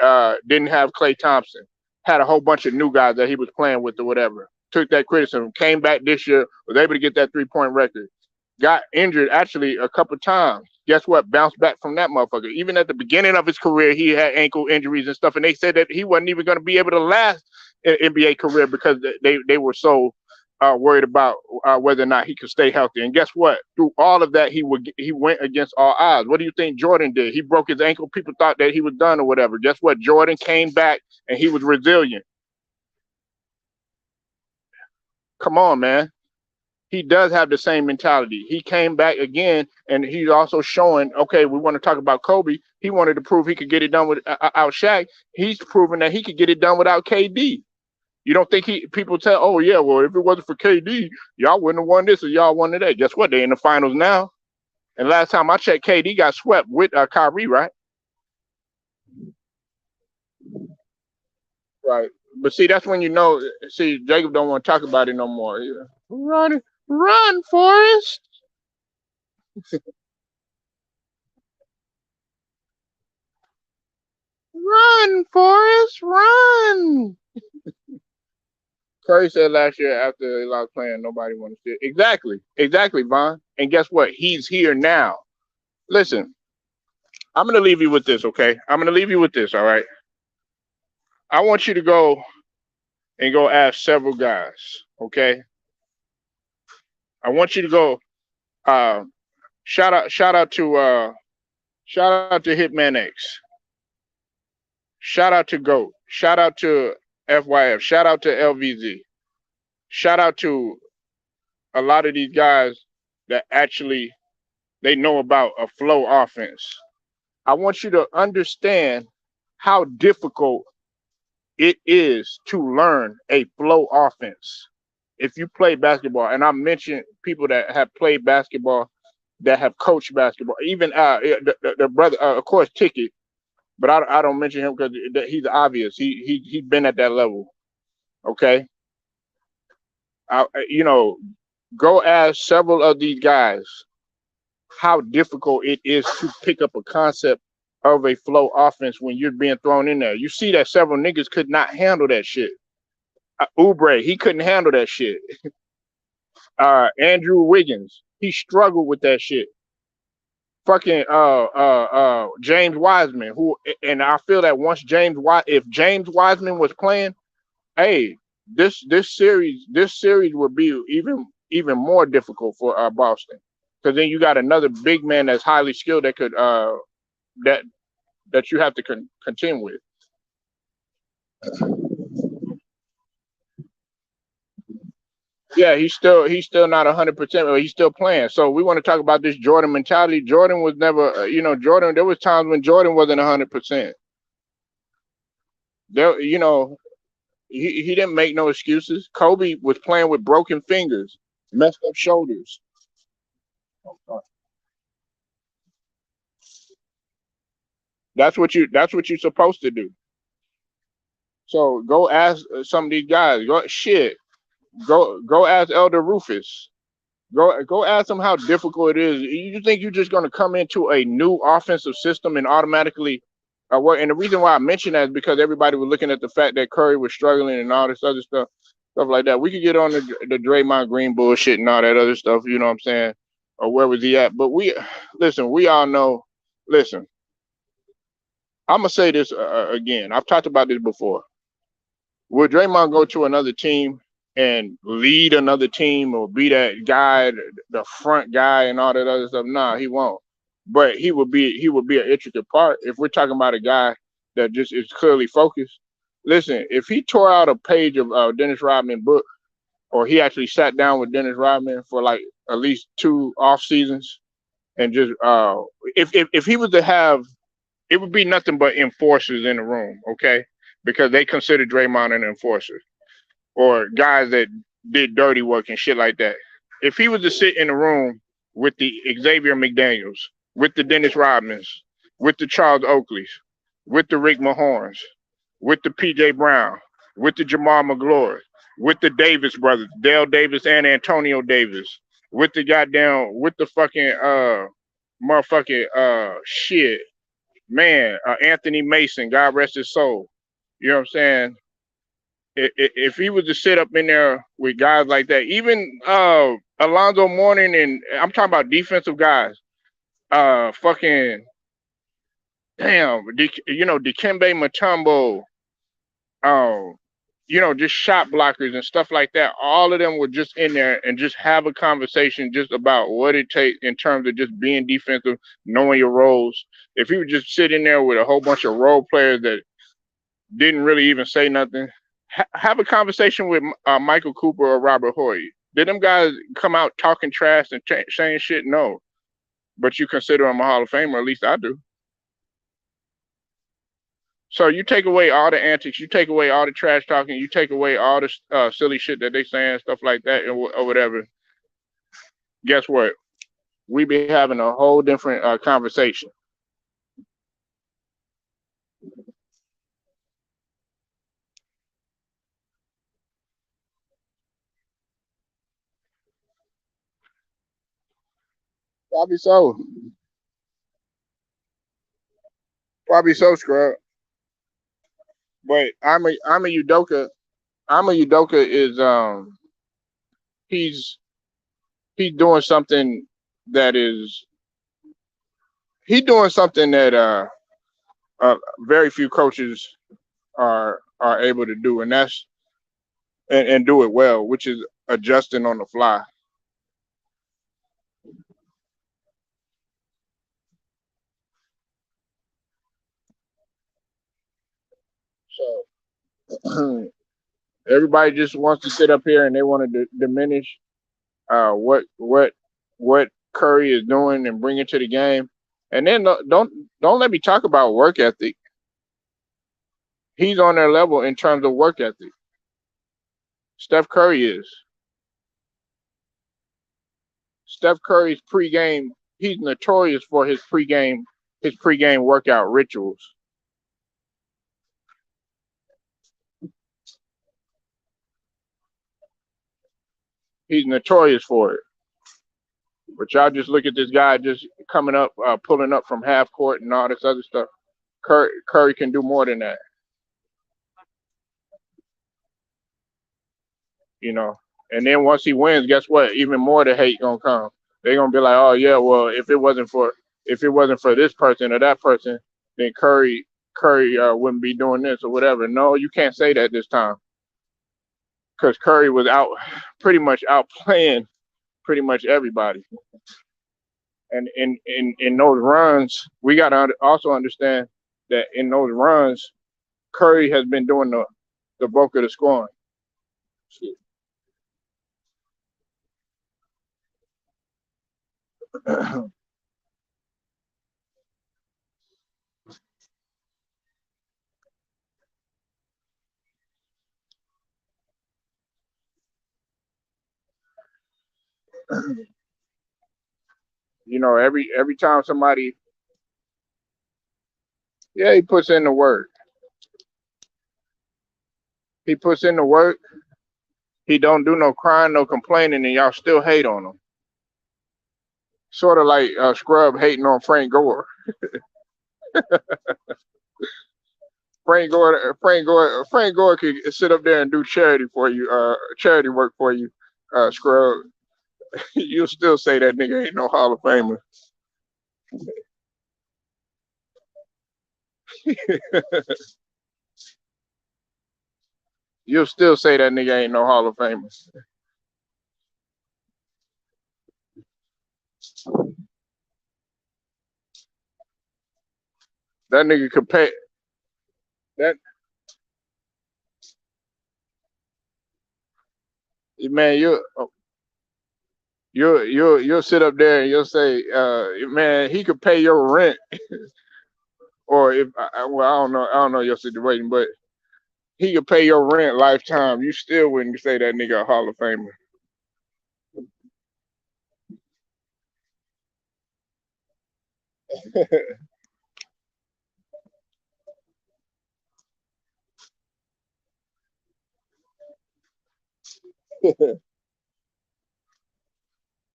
didn't have Klay Thompson. Had a whole bunch of new guys that he was playing with or whatever. Took that criticism. Came back this year. Was able to get that 3-point record. Got injured actually a couple times. Guess what? Bounced back from that motherfucker. Even at the beginning of his career, he had ankle injuries and stuff, and they said that he wasn't even going to be able to last an NBA career because they were so worried about whether or not he could stay healthy. And guess what? Through all of that, he went against all odds. What do you think Jordan did? He broke his ankle. People thought that he was done or whatever. Guess what? Jordan came back and he was resilient. Come on, man. He does have the same mentality. He came back again, and he's also showing. Okay, we want to talk about Kobe. He wanted to prove he could get it done without Shaq. He's proven that he could get it done without KD. You don't think people tell, oh yeah, well if it wasn't for KD, y'all wouldn't have won this or y'all won that. Guess what? They're in the finals now. And last time I checked, KD got swept with Kyrie, right? Right. But see, that's when see, Jacob don't want to talk about it no more. Yeah. Run, Forrest. Run, Forrest, run. Curry said last year after they lost playing, nobody wanted to see it. Exactly, Vaughn. And guess what? He's here now. Listen, I'm going to leave you with this, okay? I'm going to leave you with this, all right? I want you to go ask several guys, okay? I want you to go uh, shout out to Hitman X. Shout out to GOAT. Shout out to FYF. Shout out to LVZ. Shout out to a lot of these guys that actually they know about a flow offense. I want you to understand how difficult it is to learn a flow offense. If you play basketball, and I mentioned people that have played basketball, that have coached basketball, even the brother, of course, Ticket, but I don't mention him because he's obvious. He's been at that level. Okay, you know, go ask several of these guys how difficult it is to pick up a concept of a flow offense when you're being thrown in there. You see that several niggas could not handle that shit. Oubre, he couldn't handle that shit. Andrew Wiggins, he struggled with that shit. Fucking James Wiseman, who, and I feel that once if James Wiseman was playing, hey, this series would be even more difficult for Boston, because then you got another big man that's highly skilled that could that that you have to contend with. Yeah, he's still not 100%, but he's still playing. So we want to talk about this Jordan mentality. Jordan was never, Jordan. There was times when Jordan wasn't 100%. There, he didn't make no excuses. Kobe was playing with broken fingers, messed up shoulders. That's what you're supposed to do. So go ask some of these guys. Go ask Elder Rufus. Go ask them how difficult it is. You think you're just going to come into a new offensive system and automatically work? And the reason why I mention that is because everybody was looking at the fact that Curry was struggling and all this other stuff like that. We could get on the Draymond Green bullshit and all that other stuff. You know what I'm saying? Or where was he at? But listen. We all know. Listen, I'm gonna say this again. I've talked about this before. Will Draymond go to another team and lead another team or be that guy, the front guy, and all that other stuff? Nah, he won't. But he would be an intricate part if we're talking about a guy that just is clearly focused. Listen, if he tore out a page of Dennis Rodman book, or he actually sat down with Dennis Rodman for like at least two off seasons, and just if he was to have, it would be nothing but enforcers in the room, okay? Because they consider Draymond an enforcer, or guys that did dirty work and shit like that. If he was to sit in the room with the Xavier McDaniels, with the Dennis Rodmans, with the Charles Oakleys, with the Rick Mahorns, with the PJ Brown, with the Jamal McGlory, with the Davis brothers, Dale Davis and Antonio Davis, with the with the fucking motherfucking shit, man, Anthony Mason, God rest his soul. You know what I'm saying? If he was to sit up in there with guys like that, even Alonzo Mourning, and I'm talking about defensive guys, fucking damn, Dikembe Mutombo, um, just shot blockers and stuff like that. All of them were just in there and just have a conversation just about what it takes in terms of just being defensive, knowing your roles. If he would just sit in there with a whole bunch of role players that didn't really even say nothing, have a conversation with Michael Cooper or Robert Horry. Did them guys come out talking trash and saying shit? No. But you consider him a Hall of Famer, at least I do. So you take away all the antics, you take away all the trash talking, you take away all the silly shit that they saying, stuff like that, or whatever. Guess what? We be having a whole different conversation. Probably so. Probably so, scrub. But I'm a Udoka. I'm a Udoka is he's he's doing something that is he's doing something that very few coaches are able to do, and and do it well, which is adjusting on the fly. So everybody just wants to sit up here and they want to diminish what what what Curry is doing and bringing to the game. And then don't let me talk about work ethic. He's on their level in terms of work ethic. Steph Curry is. Steph Curry's pregame, he's notorious for his pregame workout rituals. He's notorious for it. But y'all just look at this guy just coming up, pulling up from half court and all this other stuff. Curry can do more than that, you know. And then once he wins, guess what? Even more the hate gonna come. They're gonna be like, oh yeah, well if it wasn't for this person or that person, then Curry wouldn't be doing this or whatever. No, you can't say that this time because Curry was pretty much outplaying pretty much everybody. And in those runs, we got to also understand that in those runs, Curry has been doing the bulk of the scoring. You know, every time somebody, yeah, he puts in the work. He puts in the work. He don't do no crying, no complaining, and y'all still hate on him. Sort of like Scrub hating on Frank Gore. Frank Gore could sit up there and do charity for you, charity work for you, Scrub. You'll still say that nigga ain't no Hall of Famer. You'll still say that nigga ain't no Hall of Famer. That nigga could pay that man. You'll sit up there and you'll say, man, he could pay your rent, or if well, I don't know your situation, but he could pay your rent lifetime. You still wouldn't say that nigga a Hall of Famer.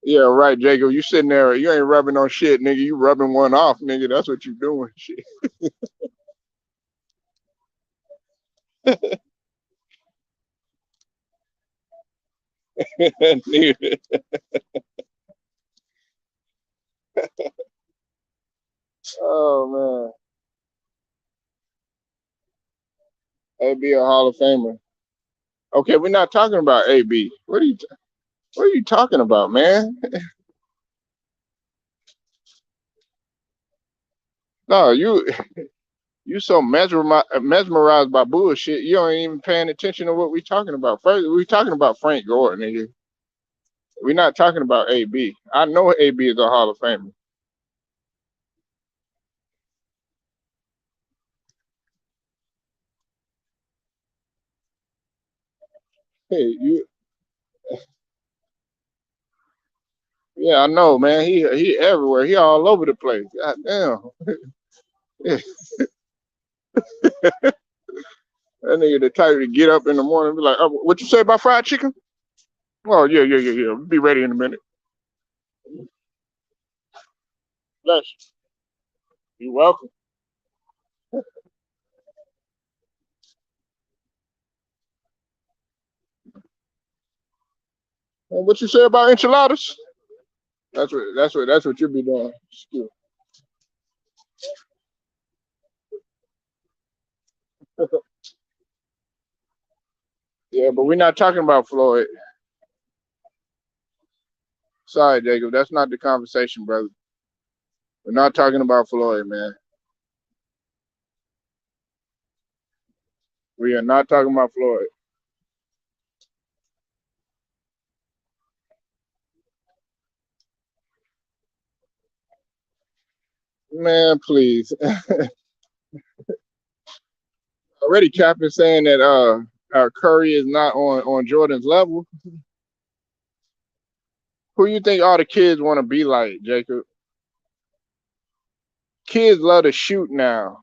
Yeah, right, Jacob. You sitting there, you ain't rubbing on shit, nigga. You rubbing one off, nigga. That's what you doing, shit. Oh man, AB a Hall of Famer. Okay, we're not talking about AB. What are you talking about, man? No, you so mesmerized by bullshit. You don't even paying attention to what we talking about. First, we talking about Frank Gore, nigga. We're not talking about AB. I know AB is a Hall of Famer. Hey, yeah, I know, man. He everywhere. He all over the place. God damn. That nigga the type to get up in the morning and be like, oh, what you say about fried chicken? Oh, yeah. Be ready in a minute. Bless you. You welcome. And what you say about enchiladas? That's what you be doing. Excuse. Yeah, but we're not talking about Floyd. Sorry, Jacob. That's not the conversation, brother. We're not talking about Floyd, man. We are not talking about Floyd. Man, please. Already Captain saying that Curry is not on Jordan's level. Who you think all the kids want to be like, Jacob? Kids love to shoot now.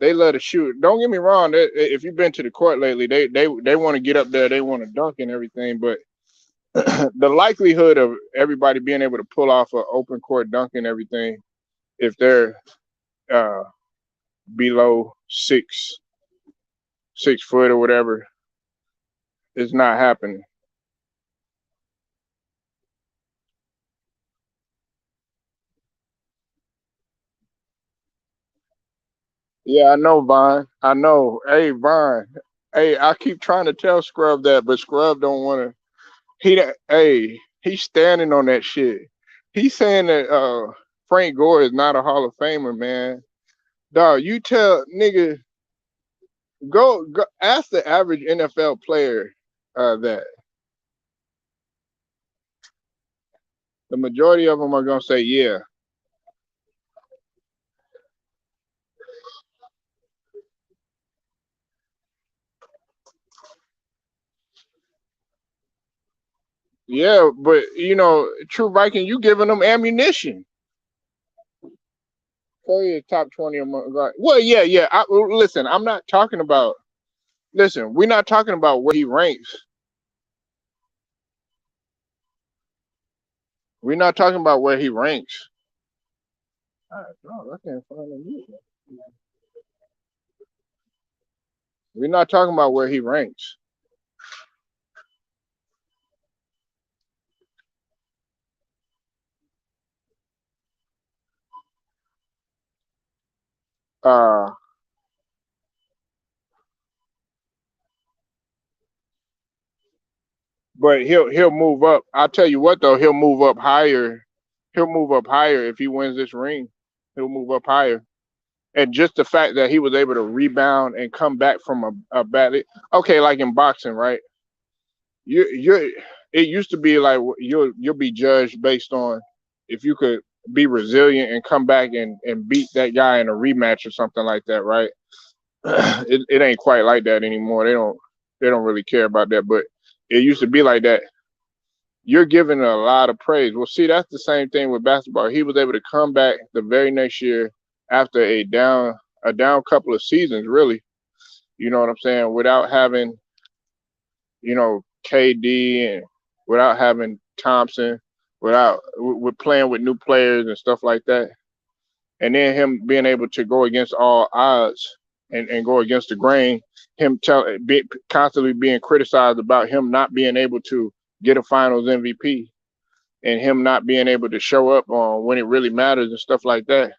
They love to shoot. Don't get me wrong. If you've been to the court lately, they want to get up there. They want to dunk and everything. But the likelihood of everybody being able to pull off an open court dunk and everything, if they're uh, below 6 foot or whatever, is not happening. Yeah, I know, Vaughn. I know. Hey, Vaughn. Hey, I keep trying to tell Scrub that, but Scrub don't want to. Hey, he's standing on that shit. He's saying that Frank Gore is not a Hall of Famer, man. Dog, you tell nigga, go ask the average NFL player that. The majority of them are gonna say, yeah. Yeah, but True Viking, you giving them ammunition. Curry is top 20 among guys. Well, yeah. Listen, I'm not talking about. Listen, we're not talking about where he ranks. We're not talking about where he ranks. I can't find him. We're not talking about where he ranks. Uh, but he'll move up. I'll tell you what though, he'll move up higher. He'll move up higher if he wins this ring. He'll move up higher. And just the fact that he was able to rebound and come back from a bad, okay, like in boxing, right? You're it used to be like you'll be judged based on if you could be resilient and come back and beat that guy in a rematch or something like that, right? It ain't quite like that anymore. They don't really care about that, but it used to be like that. You're giving a lot of praise. Well, see, that's the same thing with basketball. He was able to come back the very next year after a down couple of seasons, really. You know what I'm saying? Without having, KD and without having Thompson, without with playing with new players and stuff like that. And then him being able to go against all odds and go against the grain, constantly being criticized about him not being able to get a Finals MVP and him not being able to show up on when it really matters and stuff like that.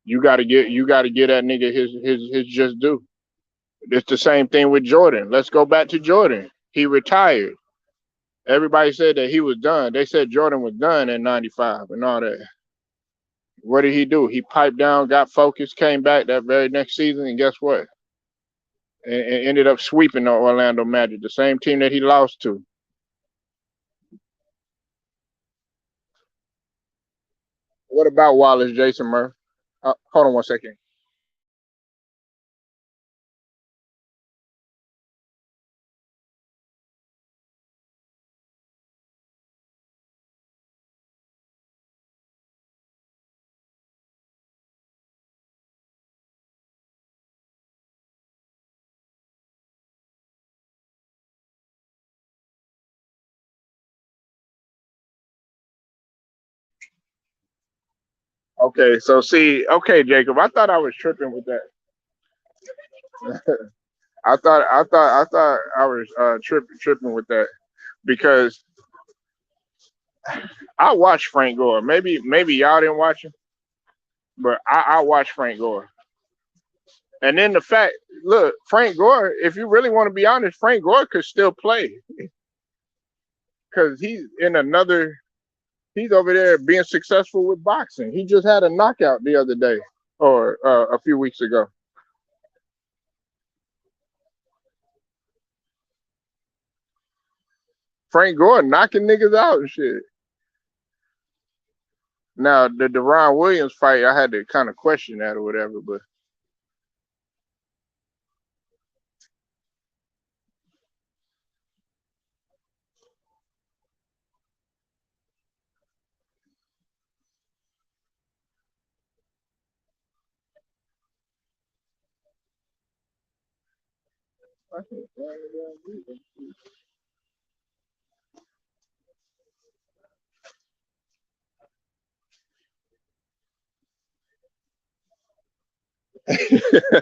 You got to get that nigga his just due. It's the same thing with Jordan. Let's go back to Jordan. He retired. Everybody said that he was done. They said Jordan was done in '95 and all that. What did he do? He piped down, got focused, came back that very next season, and guess what? And ended up sweeping the Orlando Magic, the same team that he lost to. What about Wallace Jason Murph? Hold on one second. Okay, so see, okay, Jacob, I thought I was tripping with that. I thought I was tripping with that because I watched Frank Gore. Maybe y'all didn't watch him, but I watched Frank Gore. And then the fact, look, Frank Gore, if you really want to be honest, Frank Gore could still play because he's over there being successful with boxing. He just had a knockout the other day or a few weeks ago. Frank Gore knocking niggas out and shit. Now the Deron Williams fight, I had to kind of question that or whatever, but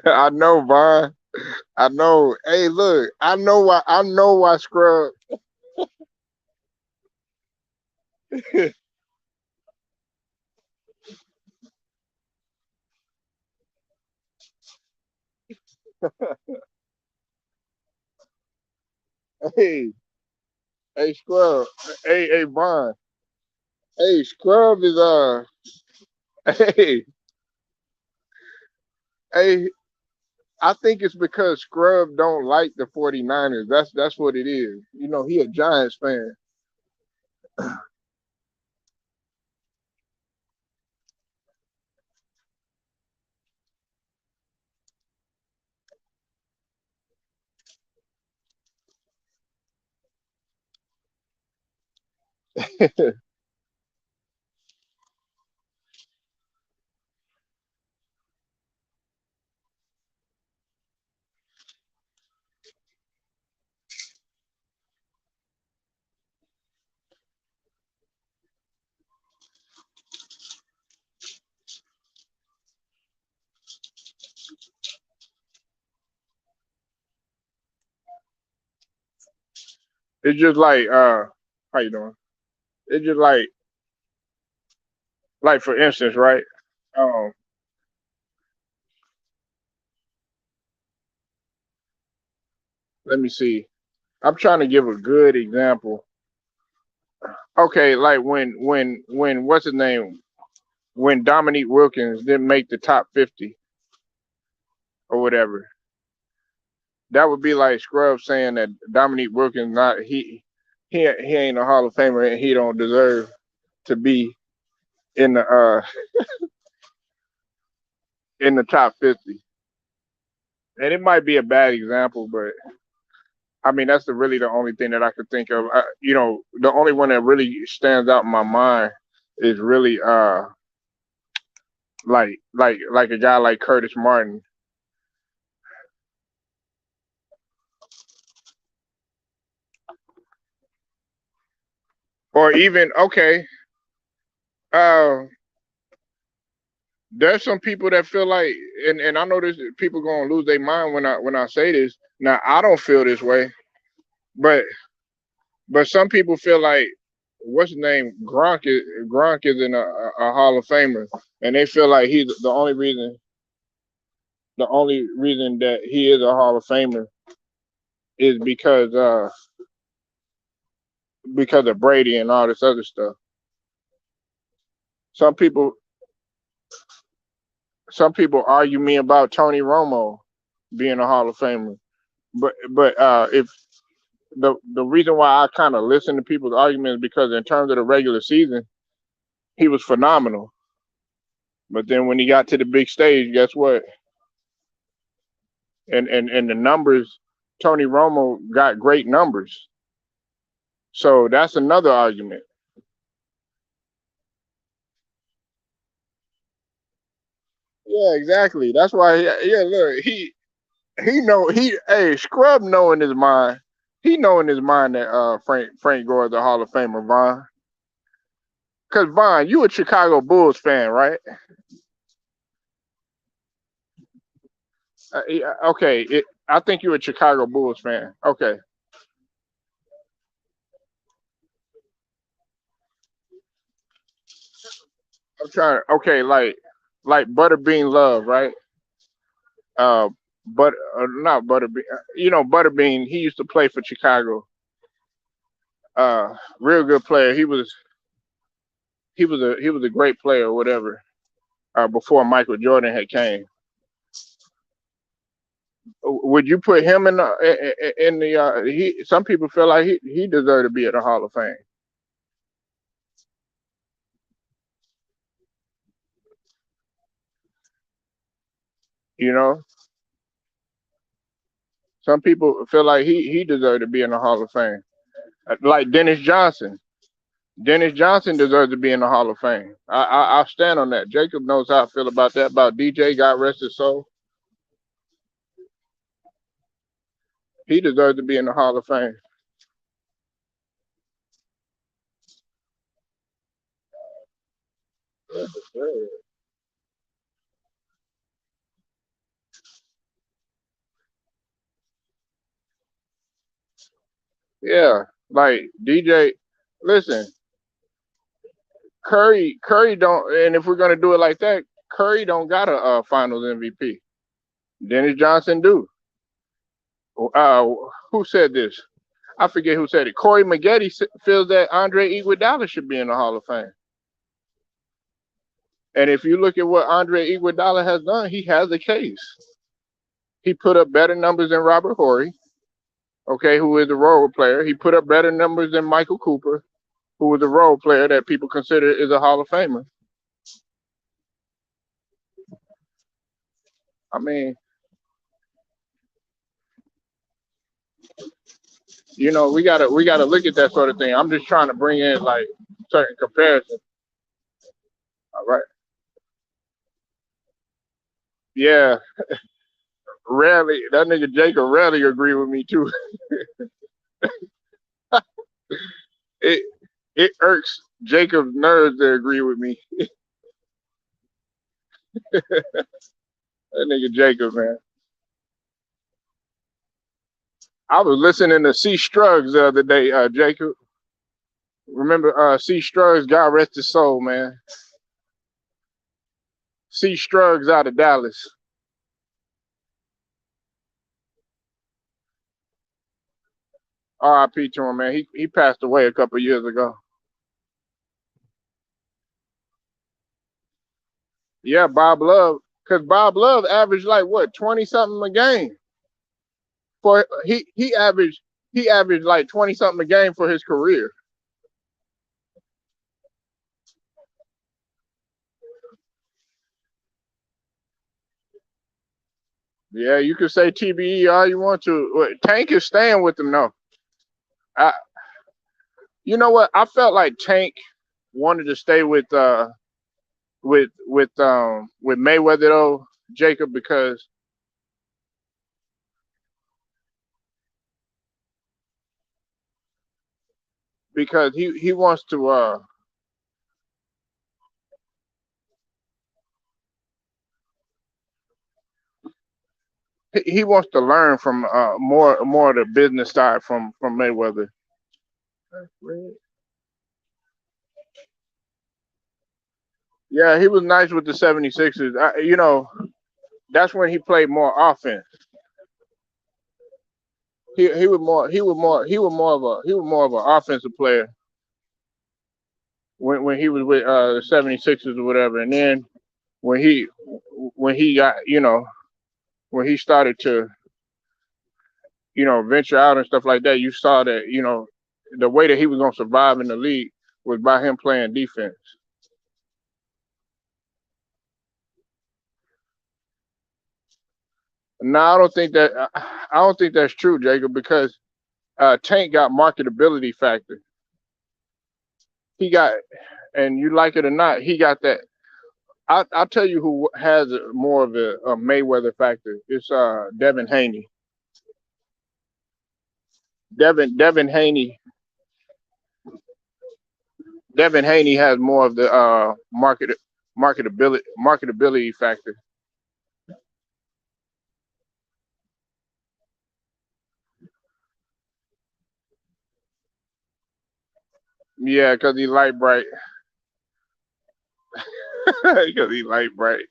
I know, Vaughn. I know. Hey, look, I know why. I know why Scrub. Hey, hey, Scrub. Hey, Vaughn. Hey, Scrub is Hey, hey. I think it's because Scrub don't like the 49ers. That's what it is. You know, he a Giants fan. It's just like how you doing? It's just like for instance, right? Um, let me see. I'm trying to give a good example. Okay, like when what's his name? When Dominique Wilkins didn't make the top 50 or whatever. That would be like Scrub saying that Dominique Wilkins not he ain't a Hall of Famer and he don't deserve to be in the top 50. And it might be a bad example, but I mean that's really the only thing that I could think of. The only one that really stands out in my mind is really like a guy like Curtis Martin, or even okay. Uh, there's some people that feel like, and I know this people gonna lose their mind when I say this. Now I don't feel this way, but some people feel like what's his name Gronk is in a Hall of Famer, and they feel like he's the only reason that he is a Hall of Famer is because of Brady and all this other stuff. Some people some people argue me about Tony Romo being a Hall of Famer, but if the reason why I kind of listen to people's arguments is because in terms of the regular season, he was phenomenal. But then when he got to the big stage, guess what? And the numbers, Tony Romo got great numbers. So that's another argument. Yeah, exactly. That's why. Yeah, look, he know he hey Scrub know in his mind. He know in his mind that Frank Gore is a Hall of Famer, Vaughn. Cause Vaughn, you a Chicago Bulls fan, right? Yeah, okay, I think you're a Chicago Bulls fan. Okay, I'm trying. Okay, like Butterbean Love, right? Uh, but not Butterbean. Butterbean. He used to play for Chicago. Real good player. He was a great player, or whatever. Before Michael Jordan had came, would you put him in the? He Some people feel like he deserved to be at the Hall of Fame. You know, some people feel like he deserved to be in the Hall of Fame. Like Dennis Johnson. Dennis Johnson deserves to be in the Hall of Fame. I'll stand on that. Jacob knows how I feel about that. About DJ, God rest his soul. He deserves to be in the Hall of Fame. Yeah, like DJ. Listen, Curry don't. And if we're gonna do it like that, Curry don't got a Finals MVP. Dennis Johnson do. Uh, who said this? I forget who said it. Corey Maggette feels that Andre Iguodala should be in the Hall of Fame. And if you look at what Andre Iguodala has done, he has a case. He put up better numbers than Robert Horry, okay, who is a role player. He put up better numbers than Michael Cooper, who was a role player that people consider is a Hall of Famer. I mean, we gotta look at that sort of thing. I'm just trying to bring in like certain comparisons. All right. Yeah, rarely that nigga Jacob rarely agree with me too. It it irks Jacob's nerves to agree with me. That nigga Jacob, man. I was listening to C Struggs the other day, Jacob. Remember C Struggs, God rest his soul, man. C Struggs out of Dallas. R.I.P. to him, man. He passed away a couple years ago. Yeah, Bob Love, because Bob Love averaged like what 20 something a game. For he averaged like 20 something a game for his career. Yeah, you could say TBE all you want to. Tank is staying with them though. I, you know what? I felt like Tank wanted to stay with Mayweather though, Jacob, because he wants to he wants to learn from more of the business side from Mayweather. Yeah, he was nice with the 76ers. That's when he played more offense. He was more of an offensive player when he was with the 76ers or whatever. And then when he when he got when he started to venture out and stuff like that, you saw that the way that he was gonna survive in the league was by him playing defense. No, I don't think that's true, Jacob, because Tank got marketability factor. He got, and you like it or not, he got that. I'll tell you who has more of a Mayweather factor. It's Devin Haney. Devin Haney. Devin Haney has more of the marketability factor. Yeah, because he light bright. Because he light bright.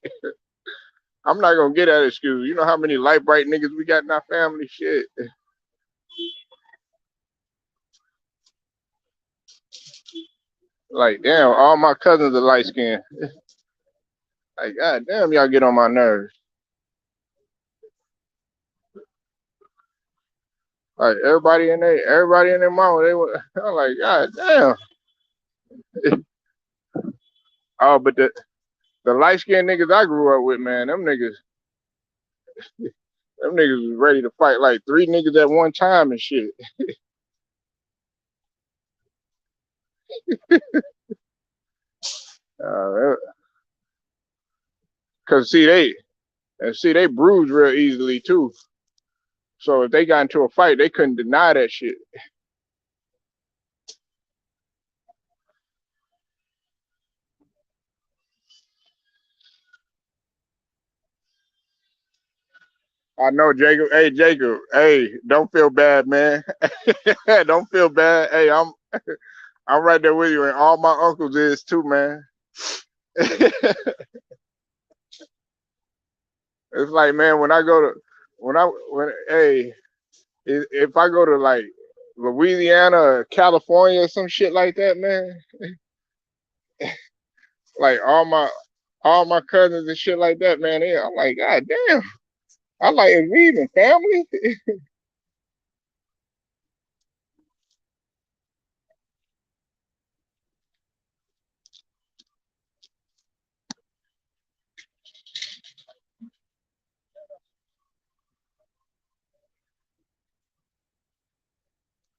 I'm not gonna get that excuse. You know how many light bright niggas we got in our family? Shit. Like damn, all my cousins are light skinned. Like god damn, y'all get on my nerves. Like everybody in their mama, they were. I'm like god damn. Oh, but the light skinned niggas I grew up with, man, them niggas. Them niggas was ready to fight like three niggas at one time and shit. Uh, Cause they bruise real easily too. So if they got into a fight, they couldn't deny that shit. I know Jacob. Hey Jacob. Hey, don't feel bad, man. Don't feel bad. Hey, I'm right there with you, and all my uncles is too, man. It's like, man, when I go to when hey, if I go to like Louisiana or California or some shit like that, man, like all my cousins and shit like that, man, I'm like, God damn. I like, is we even family?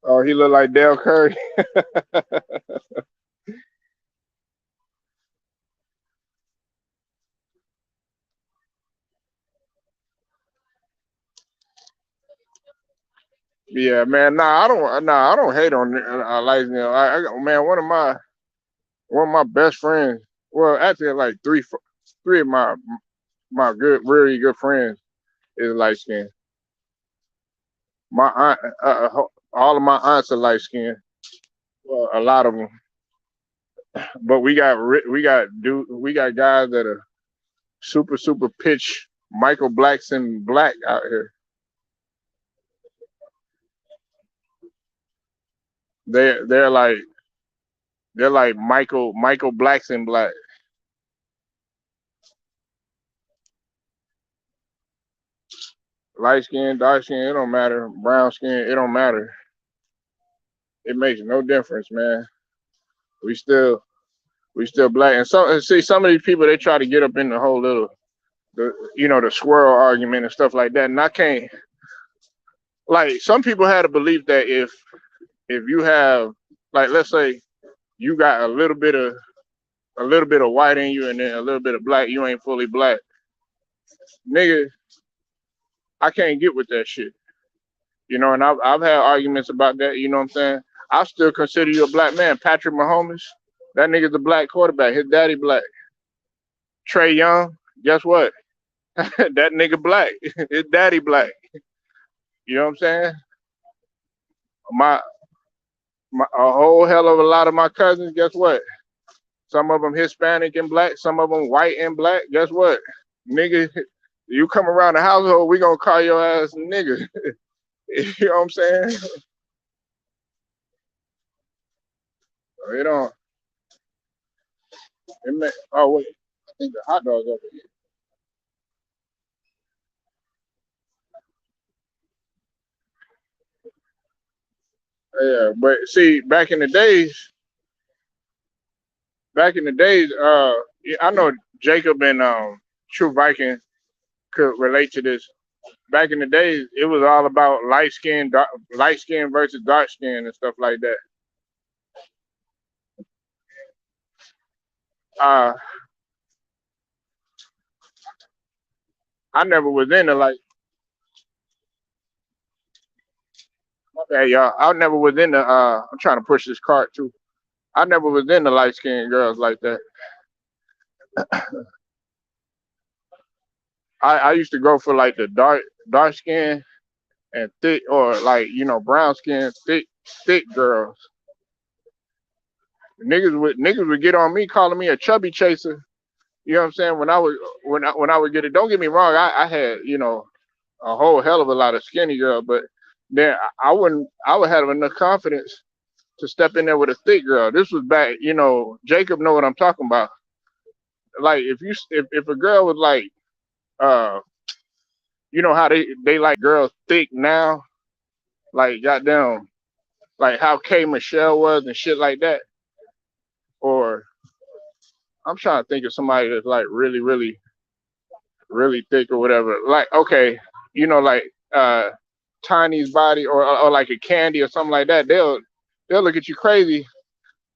Oh, he look like Dale Curry. Yeah, man. I don't hate on like, man, one of my best friends. Well, actually, like three of my good, really good friends is light skinned. My aunt, all of my aunts are light skinned. Well, a lot of them, but we got guys that are super pitch Michael Blackson black out here. They're like Michael Blackson black. Light skin, dark skin, it don't matter. Brown skin, it don't matter. It makes no difference, man. We still we still black. And some of these people they try to get up in the whole the squirrel argument and stuff like that. And I can't like some people had a belief that if you have like let's say you got a little bit of white in you and then a little bit of black, you ain't fully black. Nigga, I can't get with that shit. And I've had arguments about that, you know what I'm saying? I still consider you a black man. Patrick Mahomes, that nigga's a black quarterback. His daddy black. Trey Young, guess what? That nigga black. His daddy black. You know what I'm saying? My, a whole hell of a lot of my cousins, guess what? Some of them Hispanic and black, some of them white and black. Guess what? Nigga, you come around the household, we gonna call your ass nigga. You know what I'm saying? It don't. Oh wait, I think the hot dog's over here. Yeah, but see, back in the days, yeah, I know Jacob and True Viking could relate to this. Back in the days, it was all about light skin versus dark skin and stuff like that. Uh, I never was into like, okay, y'all. I never was into. I'm trying to push this cart too. I never was into light skinned girls like that. I used to go for like the dark skin and thick, or like brown skin thick girls. Niggas would get on me calling me a chubby chaser. You know what I'm saying? When I would get it. Don't get me wrong. I had a whole hell of a lot of skinny girl, but then I wouldn't. I would have enough confidence to step in there with a thick girl. This was back. Jacob know what I'm talking about. Like if a girl was like uh how they like girls thick now, like goddamn, like how K Michelle was and shit like that. Or I'm trying to think of somebody that's like really really really thick or whatever. Like, okay, like Tiny's body or like a Candy or something like that, they'll look at you crazy.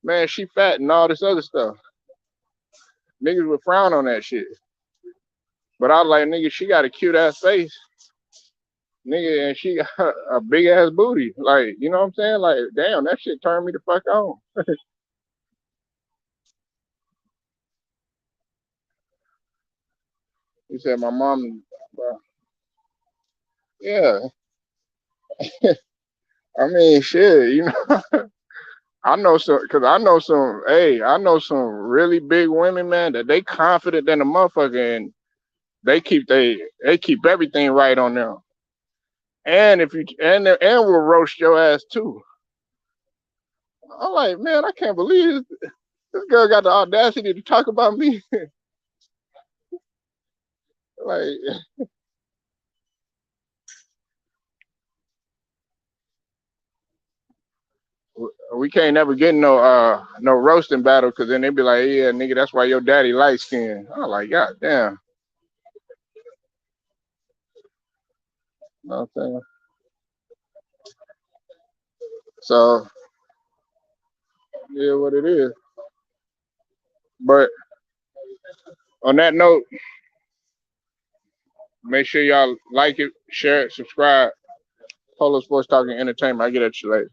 Man, she fat and all this other stuff. Niggas would frown on that shit. But I was like, nigga, she got a cute ass face. Nigga, and she got a big ass booty. Like, you know what I'm saying? Like, damn, that shit turned me the fuck on. He said, my mom, yeah. I mean, shit, I know some, cause I know some really big women, man, that they confident than a motherfucker, and they keep everything right on them. And if you and will roast your ass too. I'm like, man, I can't believe this girl got the audacity to talk about me. Like, we can't never get no roasting battle, cause then they be like, yeah, nigga, that's why your daddy light skinned. I'm like, god damn. You know what I'm saying? So yeah, what it is. But on that note, make sure y'all like it, share it, subscribe. Polo Sports Talking Entertainment. I get at you later.